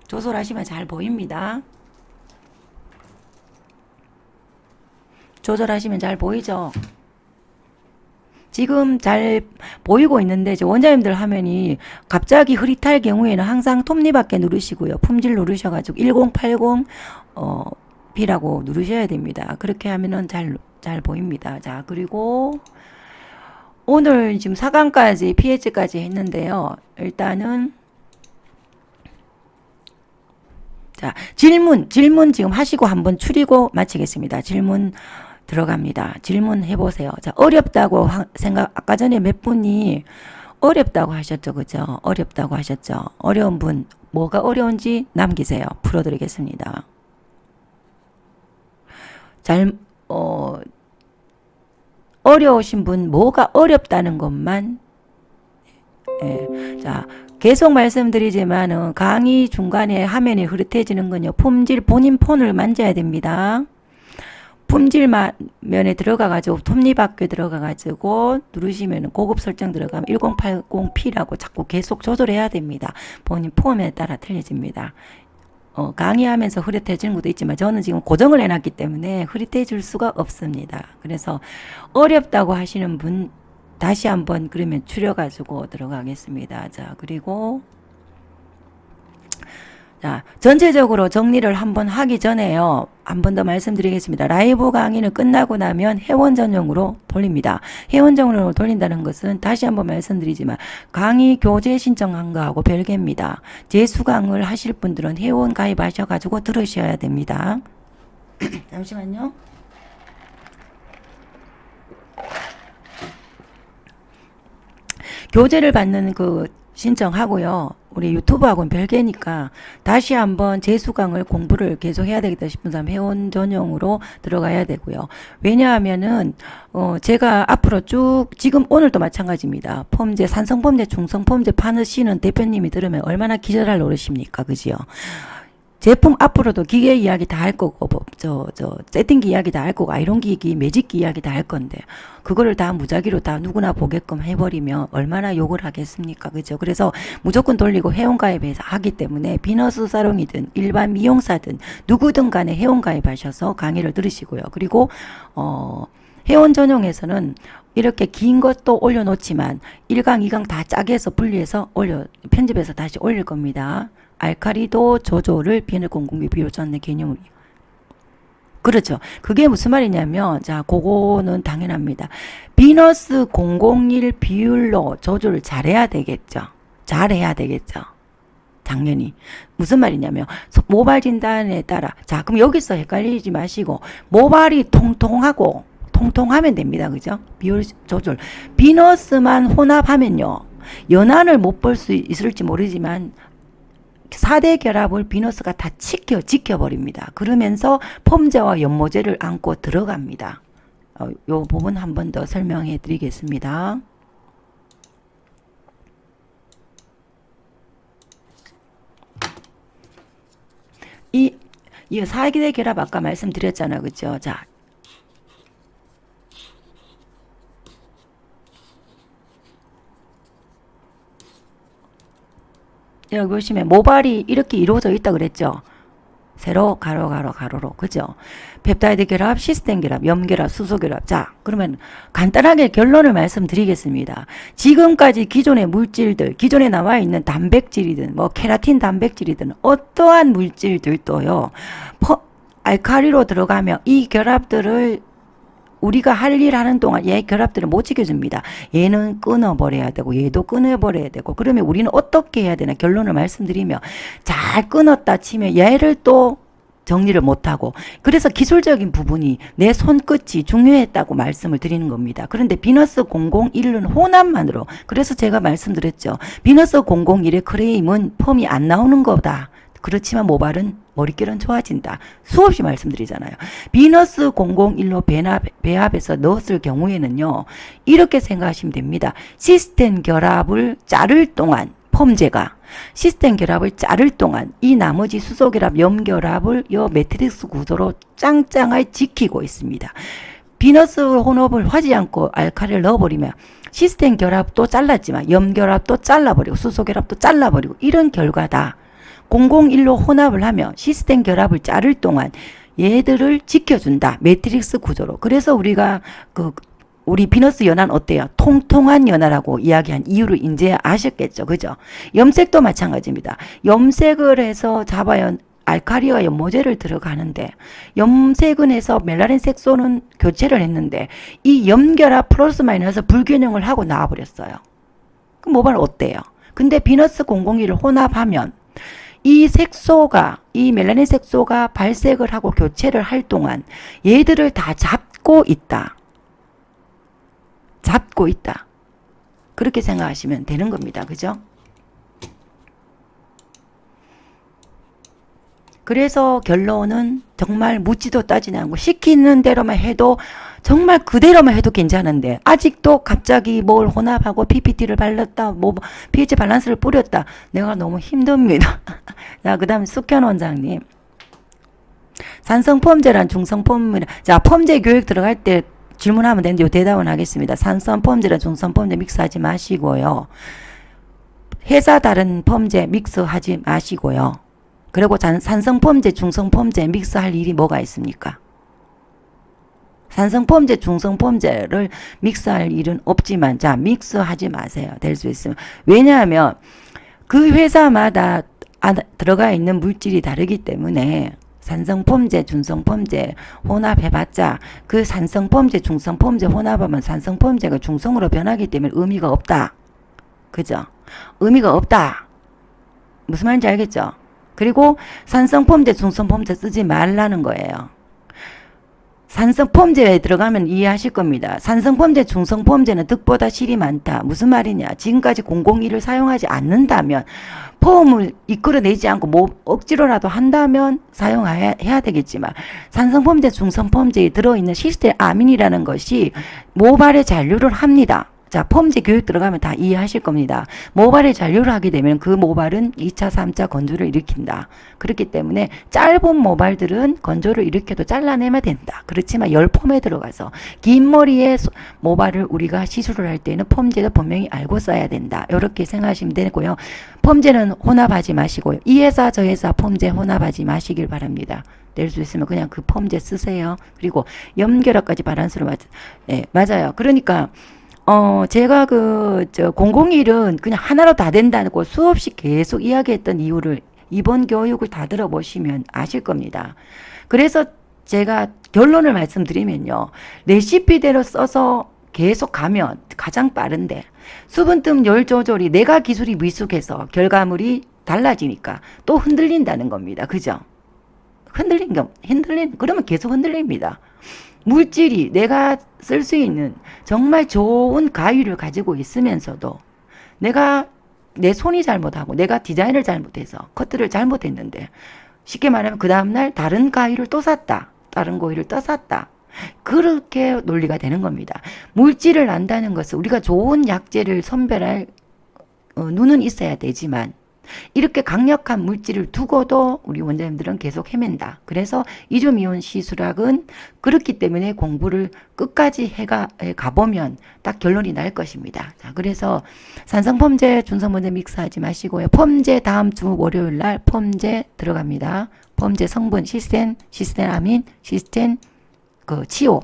조절하시면 잘 보입니다. 조절하시면 잘 보이죠? 지금 잘 보이고 있는데 원장님들 화면이 갑자기 흐릿할 경우에는 항상 톱니바퀴 누르시고요. 품질 누르셔가지고 1080 B라고 누르셔야 됩니다. 그렇게 하면은 잘 보입니다. 자, 그리고 오늘 지금 4강까지 PH까지 했는데요. 일단은 자, 질문 지금 하시고 한번 추리고 마치겠습니다. 질문 들어갑니다. 질문 해보세요. 자, 어렵다고 아까 전에 몇 분이 어렵다고 하셨죠. 그죠? 어렵다고 하셨죠. 어려운 분, 뭐가 어려운지 남기세요. 풀어드리겠습니다. 어려우신 분, 뭐가 어렵다는 것만, 예. 자, 계속 말씀드리지만, 강의 중간에 화면이 흐릿해지는 건요, 품질 본인 폰을 만져야 됩니다. 품질 면에 들어가가지고 톱니바퀴 들어가가지고 누르시면 고급 설정 들어가면 1080p라고 자꾸 계속 조절해야 됩니다. 본인 폰에 따라 틀려집니다. 강의하면서 흐릿해지는 것도 있지만 저는 지금 고정을 해놨기 때문에 흐릿해질 수가 없습니다. 그래서 어렵다고 하시는 분 다시 한번 그러면 줄여가지고 들어가겠습니다. 자, 그리고 자, 전체적으로 정리를 한번 하기 전에요. 한 번 더 말씀드리겠습니다. 라이브 강의는 끝나고 나면 회원 전용으로 돌립니다. 회원 전용으로 돌린다는 것은 다시 한번 말씀드리지만 강의 교재 신청한 거하고 별개입니다. 재수강을 하실 분들은 회원 가입하셔가지고 들으셔야 됩니다. 잠시만요. 교재를 받는 그 신청하고요. 우리 유튜브하고는 별개니까 다시 한번 재수강을 공부를 계속 해야 되겠다 싶은 사람 회원 전용으로 들어가야 되고요. 왜냐하면은 제가 앞으로 쭉 지금 오늘도 마찬가지입니다. 폼제 산성폼제 중성폼제 파시는 대표님이 들으면 얼마나 기절할 노릇입니까? 그지요? 제품 앞으로도 기계 이야기 다 할 거고, 세팅기 이야기 다 할 거고, 아이론기기, 매직기 이야기 다 할 건데, 그거를 다 무작위로 다 누구나 보게끔 해버리면 얼마나 욕을 하겠습니까? 그죠? 그래서 무조건 돌리고 회원가입해서 하기 때문에 비너스 사롱이든 일반 미용사든 누구든 간에 회원가입하셔서 강의를 들으시고요. 그리고, 회원 전용에서는 이렇게 긴 것도 올려놓지만 1강, 2강 다 짜게 해서 분리해서 편집해서 다시 올릴 겁니다. 알카리도 조조를 비늘 공공비 비율 않는 개념으로. 그렇죠. 그게 무슨 말이냐면, 자, 그거는 당연합니다. 비너스 001 비율로 조절을 잘해야 되겠죠. 잘해야 되겠죠. 당연히. 무슨 말이냐면, 모발 진단에 따라, 자, 그럼 여기서 헷갈리지 마시고, 모발이 통통하면 됩니다. 그죠? 비율 조절. 비너스만 혼합하면요, 연한을 못 볼 수 있을지 모르지만, 4대 결합을 비너스가 다 지켜버립니다. 그러면서 폼제와 연모제를 안고 들어갑니다. 요 부분 한 번 더 설명해 드리겠습니다. 이 4대 결합 아까 말씀드렸잖아요. 그죠? 자, 여기 보시면 모발이 이렇게 이루어져 있다 그랬죠. 세로 가로로 그죠? 펩타이드 결합, 시스템 결합, 염결합, 수소 결합. 자, 그러면 간단하게 결론을 말씀드리겠습니다. 지금까지 기존의 물질들, 기존에 나와 있는 단백질이든 뭐 케라틴 단백질이든 어떠한 물질들도요, 알카리로 들어가면 이 결합들을 우리가 할 일 하는 동안 얘 결합들을 못 지켜줍니다. 얘는 끊어버려야 되고 얘도 끊어버려야 되고 그러면 우리는 어떻게 해야 되나 결론을 말씀드리면 잘 끊었다 치면 얘를 또 정리를 못하고 그래서 기술적인 부분이 내 손끝이 중요했다고 말씀을 드리는 겁니다. 그런데 비너스 001은 혼합만으로 그래서 제가 말씀드렸죠. 비너스 001의 크레임은 펌이 안 나오는 거다. 그렇지만 모발은 머릿결은 좋아진다. 수없이 말씀드리잖아요. 비너스 001로 배합해서 넣었을 경우에는요. 이렇게 생각하시면 됩니다. 시스템 결합을 자를 동안 펌제가 시스템 결합을 자를 동안 이 나머지 수소결합, 염결합을 이 매트릭스 구조로 짱짱하게 지키고 있습니다. 비너스 혼합을 하지 않고 알칼리를 넣어버리면 시스템 결합도 잘랐지만 염결합도 잘라버리고 수소결합도 잘라버리고 이런 결과다. 001로 혼합을 하면 시스템 결합을 자를 동안 얘들을 지켜준다. 매트릭스 구조로. 그래서 우리가 우리 비너스 연화는 어때요? 통통한 연화라고 이야기한 이유를 이제 아셨겠죠. 그죠? 염색도 마찬가지입니다. 염색을 해서 잡아연 알칼리와 연모제를 들어가는데 염색은 해서 멜라닌 색소는 교체를 했는데 이 염결합 플러스 마이너스 불균형을 하고 나와버렸어요. 그럼 모발 어때요? 근데 비너스 001을 혼합하면 이 색소가 이 멜라닌 색소가 발색을 하고 교체를 할 동안 얘들을 다 잡고 있다. 잡고 있다. 그렇게 생각하시면 되는 겁니다. 그죠? 그래서 결론은 정말 묻지도 따지지 않고 시키는 대로만 해도 정말 그대로만 해도 괜찮은데 아직도 갑자기 뭘 혼합하고 PPT를 발랐다 뭐 pH 밸런스를 뿌렸다 내가 너무 힘듭니다. 자, 그 다음에 숙현 원장님 산성펌제란 중성펌제 자 펌제 교육 들어갈 때 질문하면 되는데 요 대답은 하겠습니다. 산성펌제랑 중성펌제 믹스하지 마시고요. 회사 다른 펌제 믹스하지 마시고요. 그리고 산성펌제 중성펌제 믹스할 일이 뭐가 있습니까? 산성펌제 중성펌제를 믹스할 일은 없지만 자 믹스하지 마세요. 될 수 있으면. 왜냐하면 그 회사마다 들어가 있는 물질이 다르기 때문에 산성펌제, 중성펌제 혼합해봤자 그 산성펌제, 중성펌제 혼합하면 산성펌제가 중성으로 변하기 때문에 의미가 없다. 그죠? 의미가 없다. 무슨 말인지 알겠죠? 그리고 산성펌제, 중성펌제 쓰지 말라는 거예요. 산성펌제에 들어가면 이해하실 겁니다. 산성펌제, 중성펌제는 득보다 실이 많다. 무슨 말이냐? 지금까지 001을 사용하지 않는다면 펌을 이끌어내지 않고 뭐 억지로라도 한다면 사용해야 되겠지만 산성펌제, 중성펌제에 들어있는 시스텔 아민이라는 것이 모발에 잔류를 합니다. 자, 펌제 교육 들어가면 다 이해하실 겁니다. 모발에 잔류를 하게 되면 그 모발은 2차, 3차 건조를 일으킨다. 그렇기 때문에 짧은 모발들은 건조를 일으켜도 잘라내면 된다. 그렇지만 열펌에 들어가서 긴 머리에 모발을 우리가 시술을 할 때는 펌제도 분명히 알고 써야 된다. 이렇게 생각하시면 되고요. 펌제는 혼합하지 마시고요. 이 회사 저 회사 펌제 혼합하지 마시길 바랍니다. 될 수 있으면 그냥 그 펌제 쓰세요. 그리고 염결합까지 바란스로 맞아요. 그러니까 제가 001은 그냥 하나로 다 된다고 수없이 계속 이야기했던 이유를 이번 교육을 다 들어보시면 아실 겁니다. 그래서 제가 결론을 말씀드리면요. 레시피대로 써서 계속 가면 가장 빠른데 수분뜸 열 조절이 내가 기술이 미숙해서 결과물이 달라지니까 또 흔들린다는 겁니다. 그죠? 그러면 계속 흔들립니다. 물질이 내가 쓸 수 있는 정말 좋은 가위를 가지고 있으면서도 내가 내 손이 잘못하고 내가 디자인을 잘못해서 커트를 잘못했는데 쉽게 말하면 그 다음날 다른 가위를 또 샀다. 다른 가위를 또 샀다. 그렇게 논리가 되는 겁니다. 물질을 안다는 것은 우리가 좋은 약재를 선별할 눈은 있어야 되지만 이렇게 강력한 물질을 두고도 우리 원장님들은 계속 헤맨다. 그래서 이조미온 시술학은 그렇기 때문에 공부를 끝까지 가보면 딱 결론이 날 것입니다. 자, 그래서 산성펌제, 중성펌제 믹스하지 마시고요. 펌제 다음 주 월요일 날 펌제 들어갑니다. 펌제 성분 시스텐 아민, 시스텐 치오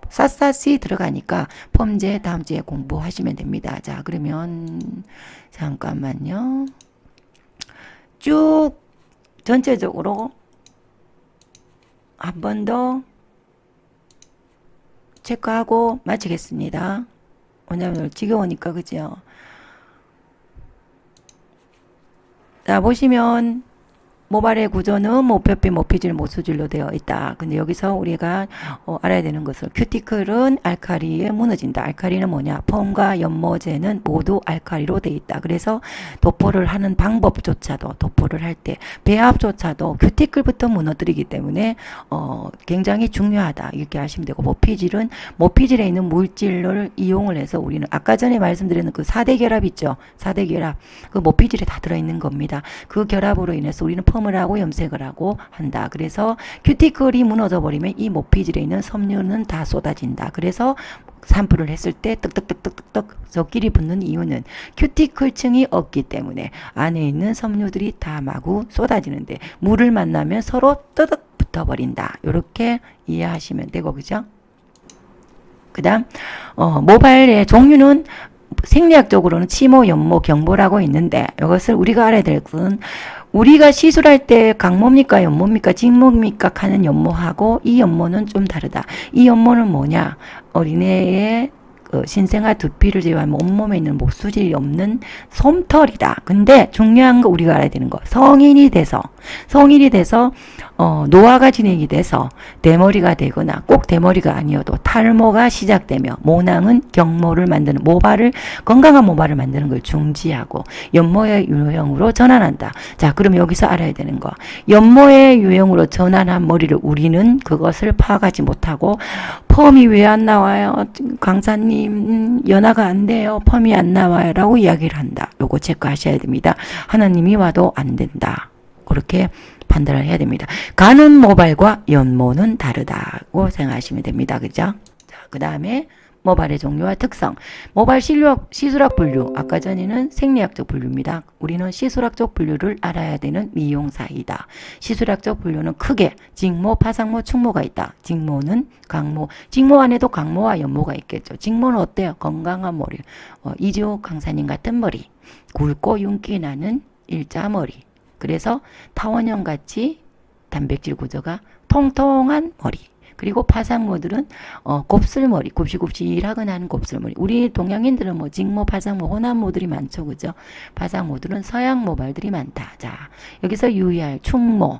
사사시 들어가니까 펌제 다음 주에 공부하시면 됩니다. 자, 그러면 잠깐만요. 쭉 전체적으로 한 번 더 체크하고 마치겠습니다. 왜냐면 지겨우니까 그죠? 자, 보시면 모발의 구조는 모표피, 모피질, 모수질로 되어 있다. 근데 여기서 우리가 알아야 되는 것은 큐티클은 알카리에 무너진다. 알카리는 뭐냐? 폼과 연모제는 모두 알카리로 되어 있다. 그래서 도포를 하는 방법조차도 도포를 할 때 배합조차도 큐티클부터 무너뜨리기 때문에 굉장히 중요하다. 이렇게 하시면 되고 모피질은 모피질에 있는 물질을 이용을 해서 우리는 아까 전에 말씀드린 그 4대 결합 있죠. 4대 결합. 그 모피질에 다 들어있는 겁니다. 그 결합으로 인해서 우리는 펌을 하고 염색을 하고 한다. 그래서 큐티클이 무너져 버리면 이 모피질에 있는 섬유는 다 쏟아진다. 그래서 샴푸를 했을 때 떡떡떡떡떡 저끼리 붙는 이유는 큐티클층이 없기 때문에 안에 있는 섬유들이 다 마구 쏟아지는데 물을 만나면 서로 뜨득 붙어버린다. 이렇게 이해하시면 되고 그죠? 그 다음 모발의 종류는 생리학적으로는 치모, 연모, 경모라고 있는데 이것을 우리가 알아야 될 것은 우리가 시술할 때 강모입니까 연모입니까 직모입니까 하는 연모하고 이 연모는 좀 다르다. 이 연모는 뭐냐? 어린애의 신생아 두피를 제외하면 온몸에 있는 모수질이 없는 솜털이다. 근데 중요한 거 우리가 알아야 되는 거 성인이 돼서 노화가 진행이 돼서 대머리가 되거나 꼭 대머리가 아니어도 탈모가 시작되며 모낭은 경모를 만드는 건강한 모발을 만드는 걸 중지하고 연모의 유형으로 전환한다. 자, 그럼 여기서 알아야 되는 거 연모의 유형으로 전환한 머리를 우리는 그것을 파악하지 못하고 펌이 왜 안 나와요? 강사님 연화가 안 돼요. 펌이 안 나와요. 라고 이야기를 한다. 요거 체크하셔야 됩니다. 하나님이 와도 안 된다. 그렇게 판단을 해야 됩니다. 가는 모발과 연모는 다르다고 생각하시면 됩니다. 그죠? 자, 그 다음에 모발의 종류와 특성. 모발 시술학 분류. 아까 전에는 생리학적 분류입니다. 우리는 시술학적 분류를 알아야 되는 미용사이다. 시술학적 분류는 크게 직모, 파상모, 충모가 있다. 직모는 강모. 직모 안에도 강모와 연모가 있겠죠. 직모는 어때요? 건강한 머리. 이지호 강사님 같은 머리. 굵고 윤기 나는 일자머리. 그래서 타원형 같이 단백질 구조가 통통한 머리. 그리고 파상모들은 곱슬머리, 곱실곱실하거나 하는 곱슬머리. 우리 동양인들은 뭐 직모, 파상모, 호남모들이 많죠. 그죠? 파상모들은 서양 모발들이 많다. 자, 여기서 유의할 충모.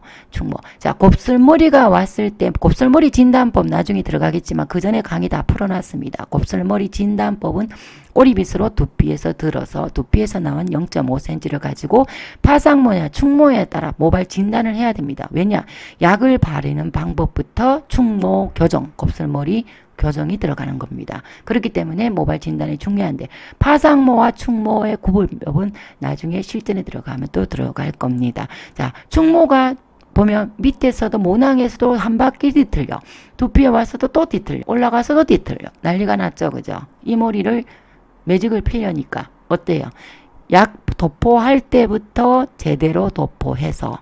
자, 곱슬머리가 왔을 때 곱슬머리 진단법 나중에 들어가겠지만 그 전에 강의 다 풀어놨습니다. 곱슬머리 진단법은 꼬리빗으로 두피에서 들어서 두피에서 나온 0.5cm를 가지고 파상모냐 충모에 따라 모발 진단을 해야 됩니다. 왜냐? 약을 바르는 방법부터 충모, 교정, 곱슬머리 교정이 들어가는 겁니다. 그렇기 때문에 모발 진단이 중요한데 파상모와 충모의 구분법은 나중에 실전에 들어가면 또 들어갈 겁니다. 자, 충모가 보면 밑에서도 모낭에서도 한 바퀴 뒤틀려 두피에 와서도 또 뒤틀려 올라가서도 뒤틀려 난리가 났죠. 그죠? 이 머리를 매직을 피려니까 어때요? 약 도포할 때부터 제대로 도포해서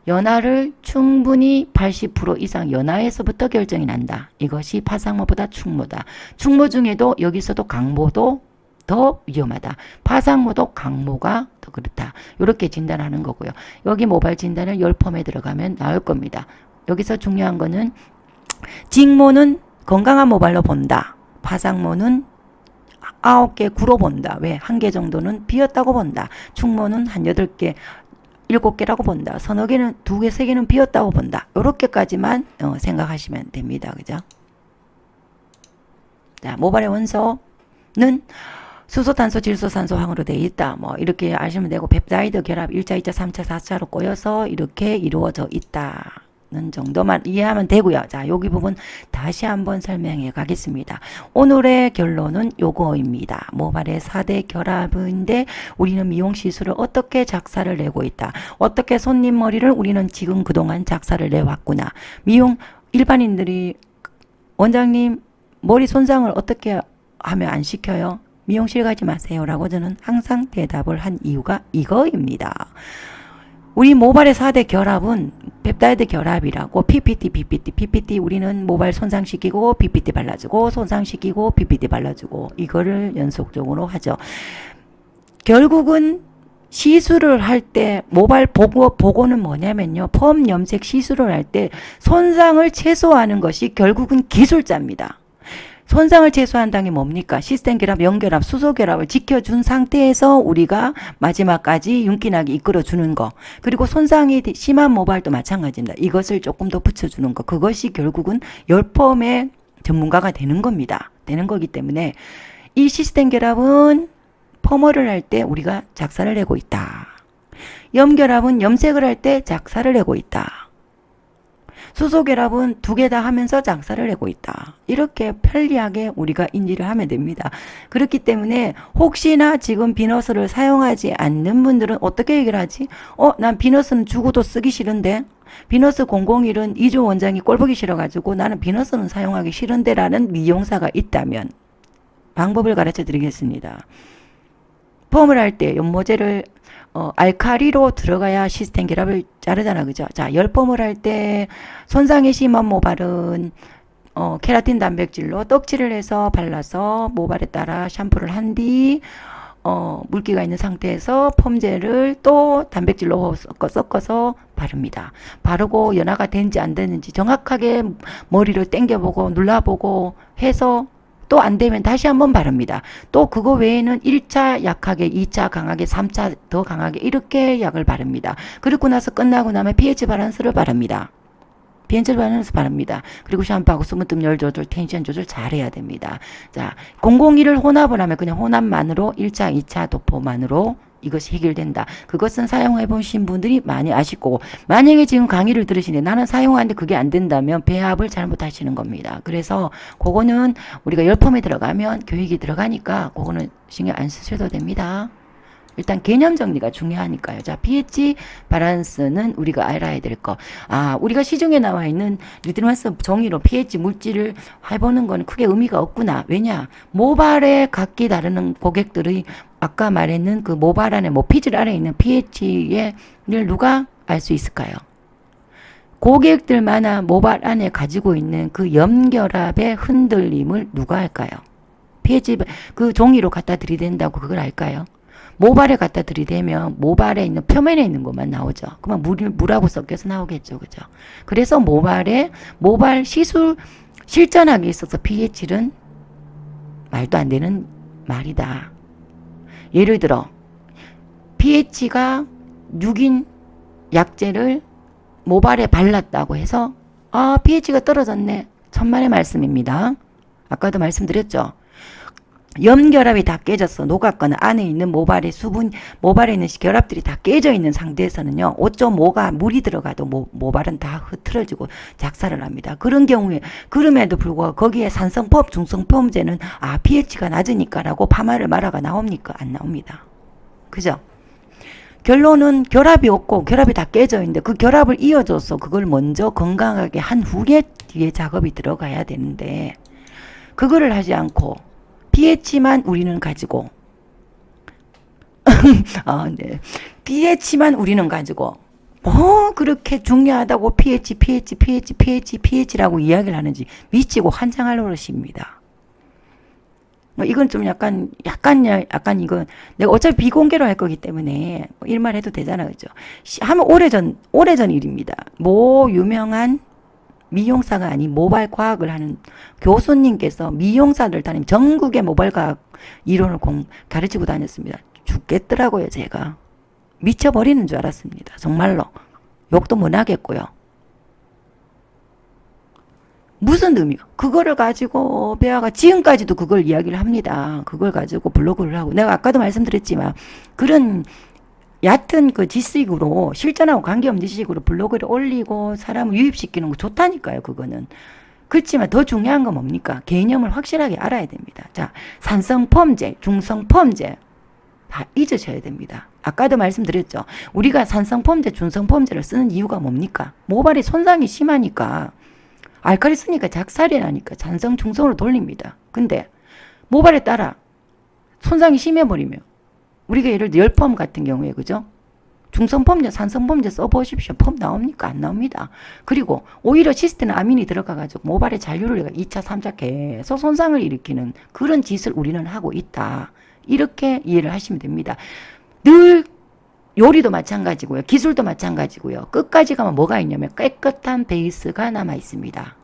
연화를 충분히 80% 이상 연화에서부터 결정이 난다. 이것이 파상모보다 충모다. 충모 중에도 여기서도 강모도 더 위험하다. 파상모도 강모가 더 그렇다. 이렇게 진단하는 거고요. 여기 모발 진단을 10펌에 들어가면 나올 겁니다. 여기서 중요한 거는 직모는 건강한 모발로 본다. 파상모는 9개 구로 본다. 왜? 1개 정도는 비었다고 본다. 충모는 한 8개, 7개라고 본다. 서너 개는 2개, 3개는 비었다고 본다. 요렇게까지만 생각하시면 됩니다. 그죠? 자, 모발의 원소는 수소, 탄소, 질소, 산소, 황으로 되어 있다. 뭐 이렇게 아시면 되고 펩타이드 결합 1차, 2차, 3차, 4차로 꼬여서 이렇게 이루어져 있다. 는 정도만 이해하면 되고요. 자, 여기 부분 다시 한번 설명해 가겠습니다. 오늘의 결론은 요거입니다. 모발의 4대 결합인데 우리는 미용 시술을 어떻게 작사를 내고 있다. 어떻게 손님 머리를 우리는 지금 그동안 작사를 내왔구나. 미용 일반인들이 원장님 머리 손상을 어떻게 하면 안 시켜요? 미용실 가지 마세요. 라고 저는 항상 대답을 한 이유가 이거입니다. 우리 모발의 4대 결합은 펩타이드 결합이라고 PPT 우리는 모발 손상시키고 PPT 발라주고 손상시키고 PPT 발라주고 이거를 연속적으로 하죠. 결국은 시술을 할 때 모발 보고는 뭐냐면요. 펌 염색 시술을 할 때 손상을 최소화하는 것이 결국은 기술자입니다. 손상을 최소화한다는 게 뭡니까? 시스템 결합, 연결합, 수소 결합을 지켜준 상태에서 우리가 마지막까지 윤기나게 이끌어주는 거. 그리고 손상이 심한 모발도 마찬가지입니다. 이것을 조금 더 붙여주는 거. 그것이 결국은 열펌의 전문가가 되는 겁니다. 되는 거기 때문에 이 시스템 결합은 펌어를 할 때 우리가 작사를 내고 있다. 염결합은 염색을 할 때 작사를 내고 있다. 수소결합은 두 개 다 하면서 작사를 내고 있다. 이렇게 편리하게 우리가 인지를 하면 됩니다. 그렇기 때문에 혹시나 지금 비너스를 사용하지 않는 분들은 어떻게 얘기를 하지? 난 비너스는 죽어도 쓰기 싫은데 비너스 001은 2조 원장이 꼴보기 싫어가지고 나는 비너스는 사용하기 싫은데 라는 미용사가 있다면 방법을 가르쳐 드리겠습니다. 펌을 할 때 연모제를 알카리로 들어가야 시스템 결합을 자르잖아. 그죠? 자, 열펌을 할 때 손상이 심한 모발은 케라틴 단백질로 떡칠을 해서 발라서 모발에 따라 샴푸를 한 뒤 물기가 있는 상태에서 펌젤을 또 단백질로 섞어서 바릅니다. 바르고 연화가 되는지 안 되는지 정확하게 머리를 당겨보고 눌러보고 해서 또 안 되면 다시 한번 바릅니다. 또 그거 외에는 1차 약하게, 2차 강하게, 3차 더 강하게 이렇게 약을 바릅니다. 그리고 나서 끝나고 나면 pH 밸런스를 바릅니다. pH 밸런스 바릅니다. 그리고 샴푸하고 수분뜸 열 조절, 텐션 조절 잘해야 됩니다. 자, 001을 혼합을 하면 그냥 혼합만으로 1차, 2차 도포만으로 이것이 해결된다. 그것은 사용해 보신 분들이 많이 아실 거고 만약에 지금 강의를 들으시는데 나는 사용하는데 그게 안 된다면 배합을 잘못하시는 겁니다. 그래서 그거는 우리가 열펌에 들어가면 교육이 들어가니까 그거는 신경 안 쓰셔도 됩니다. 일단 개념 정리가 중요하니까요. 자, pH 밸런스는 우리가 알아야 될 거. 우리가 시중에 나와 있는 리트머스 종이로 pH 물질을 해보는 건 크게 의미가 없구나. 왜냐? 모발에 각기 다르는 고객들의 아까 말했는 그 모발 안에 피질 안에 있는 pH를 누가 알 수 있을까요? 고객들마다 모발 안에 가지고 있는 그 염결합의 흔들림을 누가 알까요? pH 그 종이로 갖다 들이댄다고 그걸 알까요? 모발에 갖다 들이대면 모발에 있는 표면에 있는 것만 나오죠. 그러면 물하고 섞여서 나오겠죠. 그죠? 그래서 모발 시술 실전하기 있어서 pH는 말도 안 되는 말이다. 예를 들어 pH가 6인 약제를 모발에 발랐다고 해서 pH가 떨어졌네. 천만의 말씀입니다. 아까도 말씀드렸죠. 염결합이 다 깨졌어. 녹았거나 안에 있는 모발의 수분, 모발에 있는 결합들이 다 깨져 있는 상태에서는요. 5.5가 물이 들어가도 모발은 다 흐트러지고 작살을 합니다. 그런 경우에 그럼에도 불구하고 거기에 산성펌, 중성펌제는 pH가 낮으니까라고 파마를 말아가 나옵니까? 안 나옵니다. 그죠? 결론은 결합이 없고 결합이 다 깨져 있는데 그 결합을 이어줘서 그걸 먼저 건강하게 한 후에 뒤에 작업이 들어가야 되는데 그거를 하지 않고 pH만 우리는 가지고 네. pH만 우리는 가지고 그렇게 중요하다고 pH라고 이야기를 하는지 미치고 환장할 노릇입니다. 이건 좀 약간 이건 내가 어차피 비공개로 할 거기 때문에 일말 해도 되잖아. 그죠? 하면 오래전 일입니다. 유명한 미용사가 아닌 모발 과학을 하는 교수님께서 미용사들 다니면 전국의 모발 과학 이론을 가르치고 다녔습니다. 죽겠더라고요. 제가 미쳐버리는 줄 알았습니다. 정말로 욕도 못 하겠고요. 무슨 의미가? 그거를 가지고 배아가 지금까지도 그걸 이야기를 합니다. 그걸 가지고 블로그를 하고 내가 아까도 말씀드렸지만 그런 얕은 그 지식으로 실전하고 관계없는 지식으로 블로그를 올리고 사람을 유입시키는 거 좋다니까요. 그거는. 그렇지만 더 중요한 건 뭡니까? 개념을 확실하게 알아야 됩니다. 자, 산성펌제, 중성펌제 다 잊으셔야 됩니다. 아까도 말씀드렸죠. 우리가 산성펌제, 중성펌제를 쓰는 이유가 뭡니까? 모발이 손상이 심하니까 알칼리 쓰니까 작살이 나니까 산성, 중성으로 돌립니다. 근데 모발에 따라 손상이 심해버리면 우리가 예를 들어 열펌 같은 경우에 그죠? 중성펌제, 산성펌제 써보십시오. 펌 나옵니까? 안 나옵니다. 그리고 오히려 시스테인 아민이 들어가가지고 모발의 잔류를 2차, 3차 계속 손상을 일으키는 그런 짓을 우리는 하고 있다. 이렇게 이해를 하시면 됩니다. 늘 요리도 마찬가지고요. 기술도 마찬가지고요. 끝까지 가면 뭐가 있냐면 깨끗한 베이스가 남아 있습니다.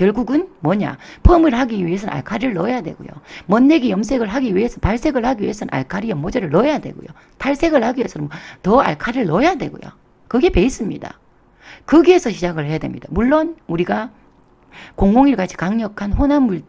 결국은 뭐냐? 펌을 하기 위해서는 알칼리를 넣어야 되고요. 멋내기 염색을 하기 위해서, 발색을 하기 위해서는 알칼리 연모제를 넣어야 되고요. 탈색을 하기 위해서는 더 알칼리를 넣어야 되고요. 그게 베이스입니다. 거기에서 시작을 해야 됩니다. 물론 우리가 001 같이 강력한 혼합물이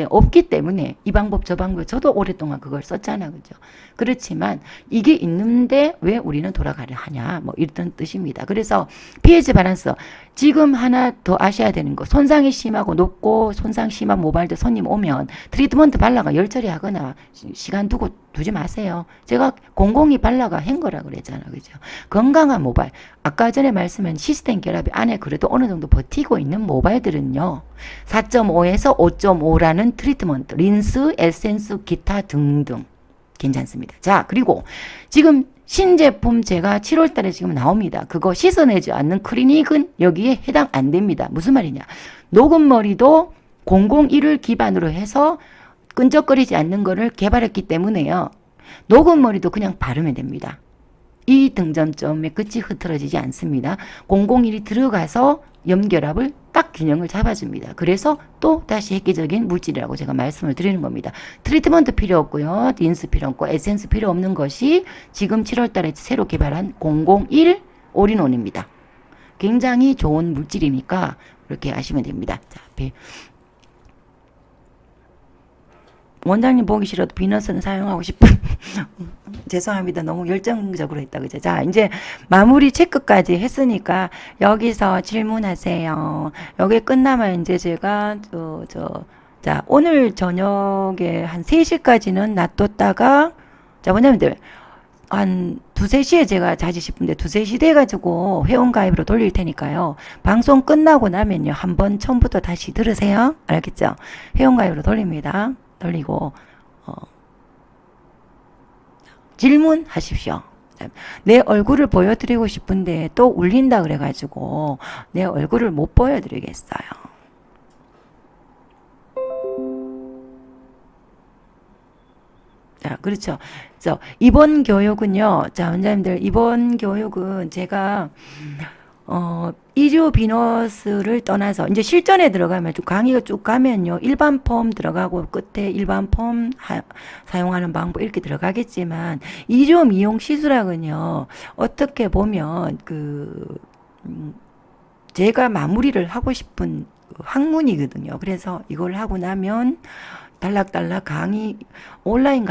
없기 때문에 이 방법 저 방법 저도 오랫동안 그걸 썼잖아, 그죠? 그렇지만 이게 있는데 왜 우리는 돌아가려 하냐, 뭐 이런 뜻입니다. 그래서 pH 밸런스 지금 하나 더 아셔야 되는 거, 손상이 심하고 높고 손상 심한 모발들 손님 오면 트리트먼트 발라가 열 처리하거나 시간 두지 마세요. 제가 002 발라가 한 거라 그랬잖아, 그죠? 건강한 모발, 아까 전에 말씀한 시스템 결합이 안에 그래도 어느 정도 버티고 있는 모발들은요, 4.5에서 5.5라는 트리트먼트, 린스, 에센스, 기타 등등 괜찮습니다. 자, 그리고 지금 신제품 제가 7월 달에 지금 나옵니다. 그거 씻어내지 않는 클리닉은 여기에 해당 안 됩니다. 무슨 말이냐? 녹음머리도 001을 기반으로 해서 끈적거리지 않는 거를 개발했기 때문에요. 녹음머리도 그냥 바르면 됩니다. 이 등점점에 끝이 흐트러지지 않습니다. 001이 들어가서 염결합을 딱 균형을 잡아줍니다. 그래서 또 다시 획기적인 물질이라고 제가 말씀을 드리는 겁니다. 트리트먼트 필요 없고요. 린스 필요 없고 에센스 필요 없는 것이 지금 7월 달에 새로 개발한 001 올인원입니다. 굉장히 좋은 물질이니까 그렇게 아시면 됩니다. 자, 원장님 보기 싫어도 비너스는 사용하고 싶은 죄송합니다. 너무 열정적으로 했다, 그죠? 자, 이제 마무리 체크까지 했으니까 여기서 질문하세요. 여기 끝나면 이제 제가 자, 오늘 저녁에 한 3시까지는 놔뒀다가, 자, 원장님들 한 2-3시에 제가 자지 싶은데 2-3시 돼가지고 회원가입으로 돌릴 테니까요. 방송 끝나고 나면요, 한번 처음부터 다시 들으세요. 알겠죠? 회원가입으로 돌립니다. 돌리고 질문하십시오. 내 얼굴을 보여드리고 싶은데 또 울린다 그래가지고 내 얼굴을 못 보여드리겠어요. 자, 그렇죠. 그래서 이번 교육은요, 자, 원장님들, 이번 교육은 제가 이주 비너스를 떠나서 이제 실전에 들어가면 쭉 강의가 쭉 가면요, 일반 폼 들어가고 끝에 일반 폼 사용하는 방법 이렇게 들어가겠지만, 이주 미용 시술학은요, 어떻게 보면 제가 마무리를 하고 싶은 학문이거든요. 그래서 이걸 하고 나면 달락달락 강의 온라인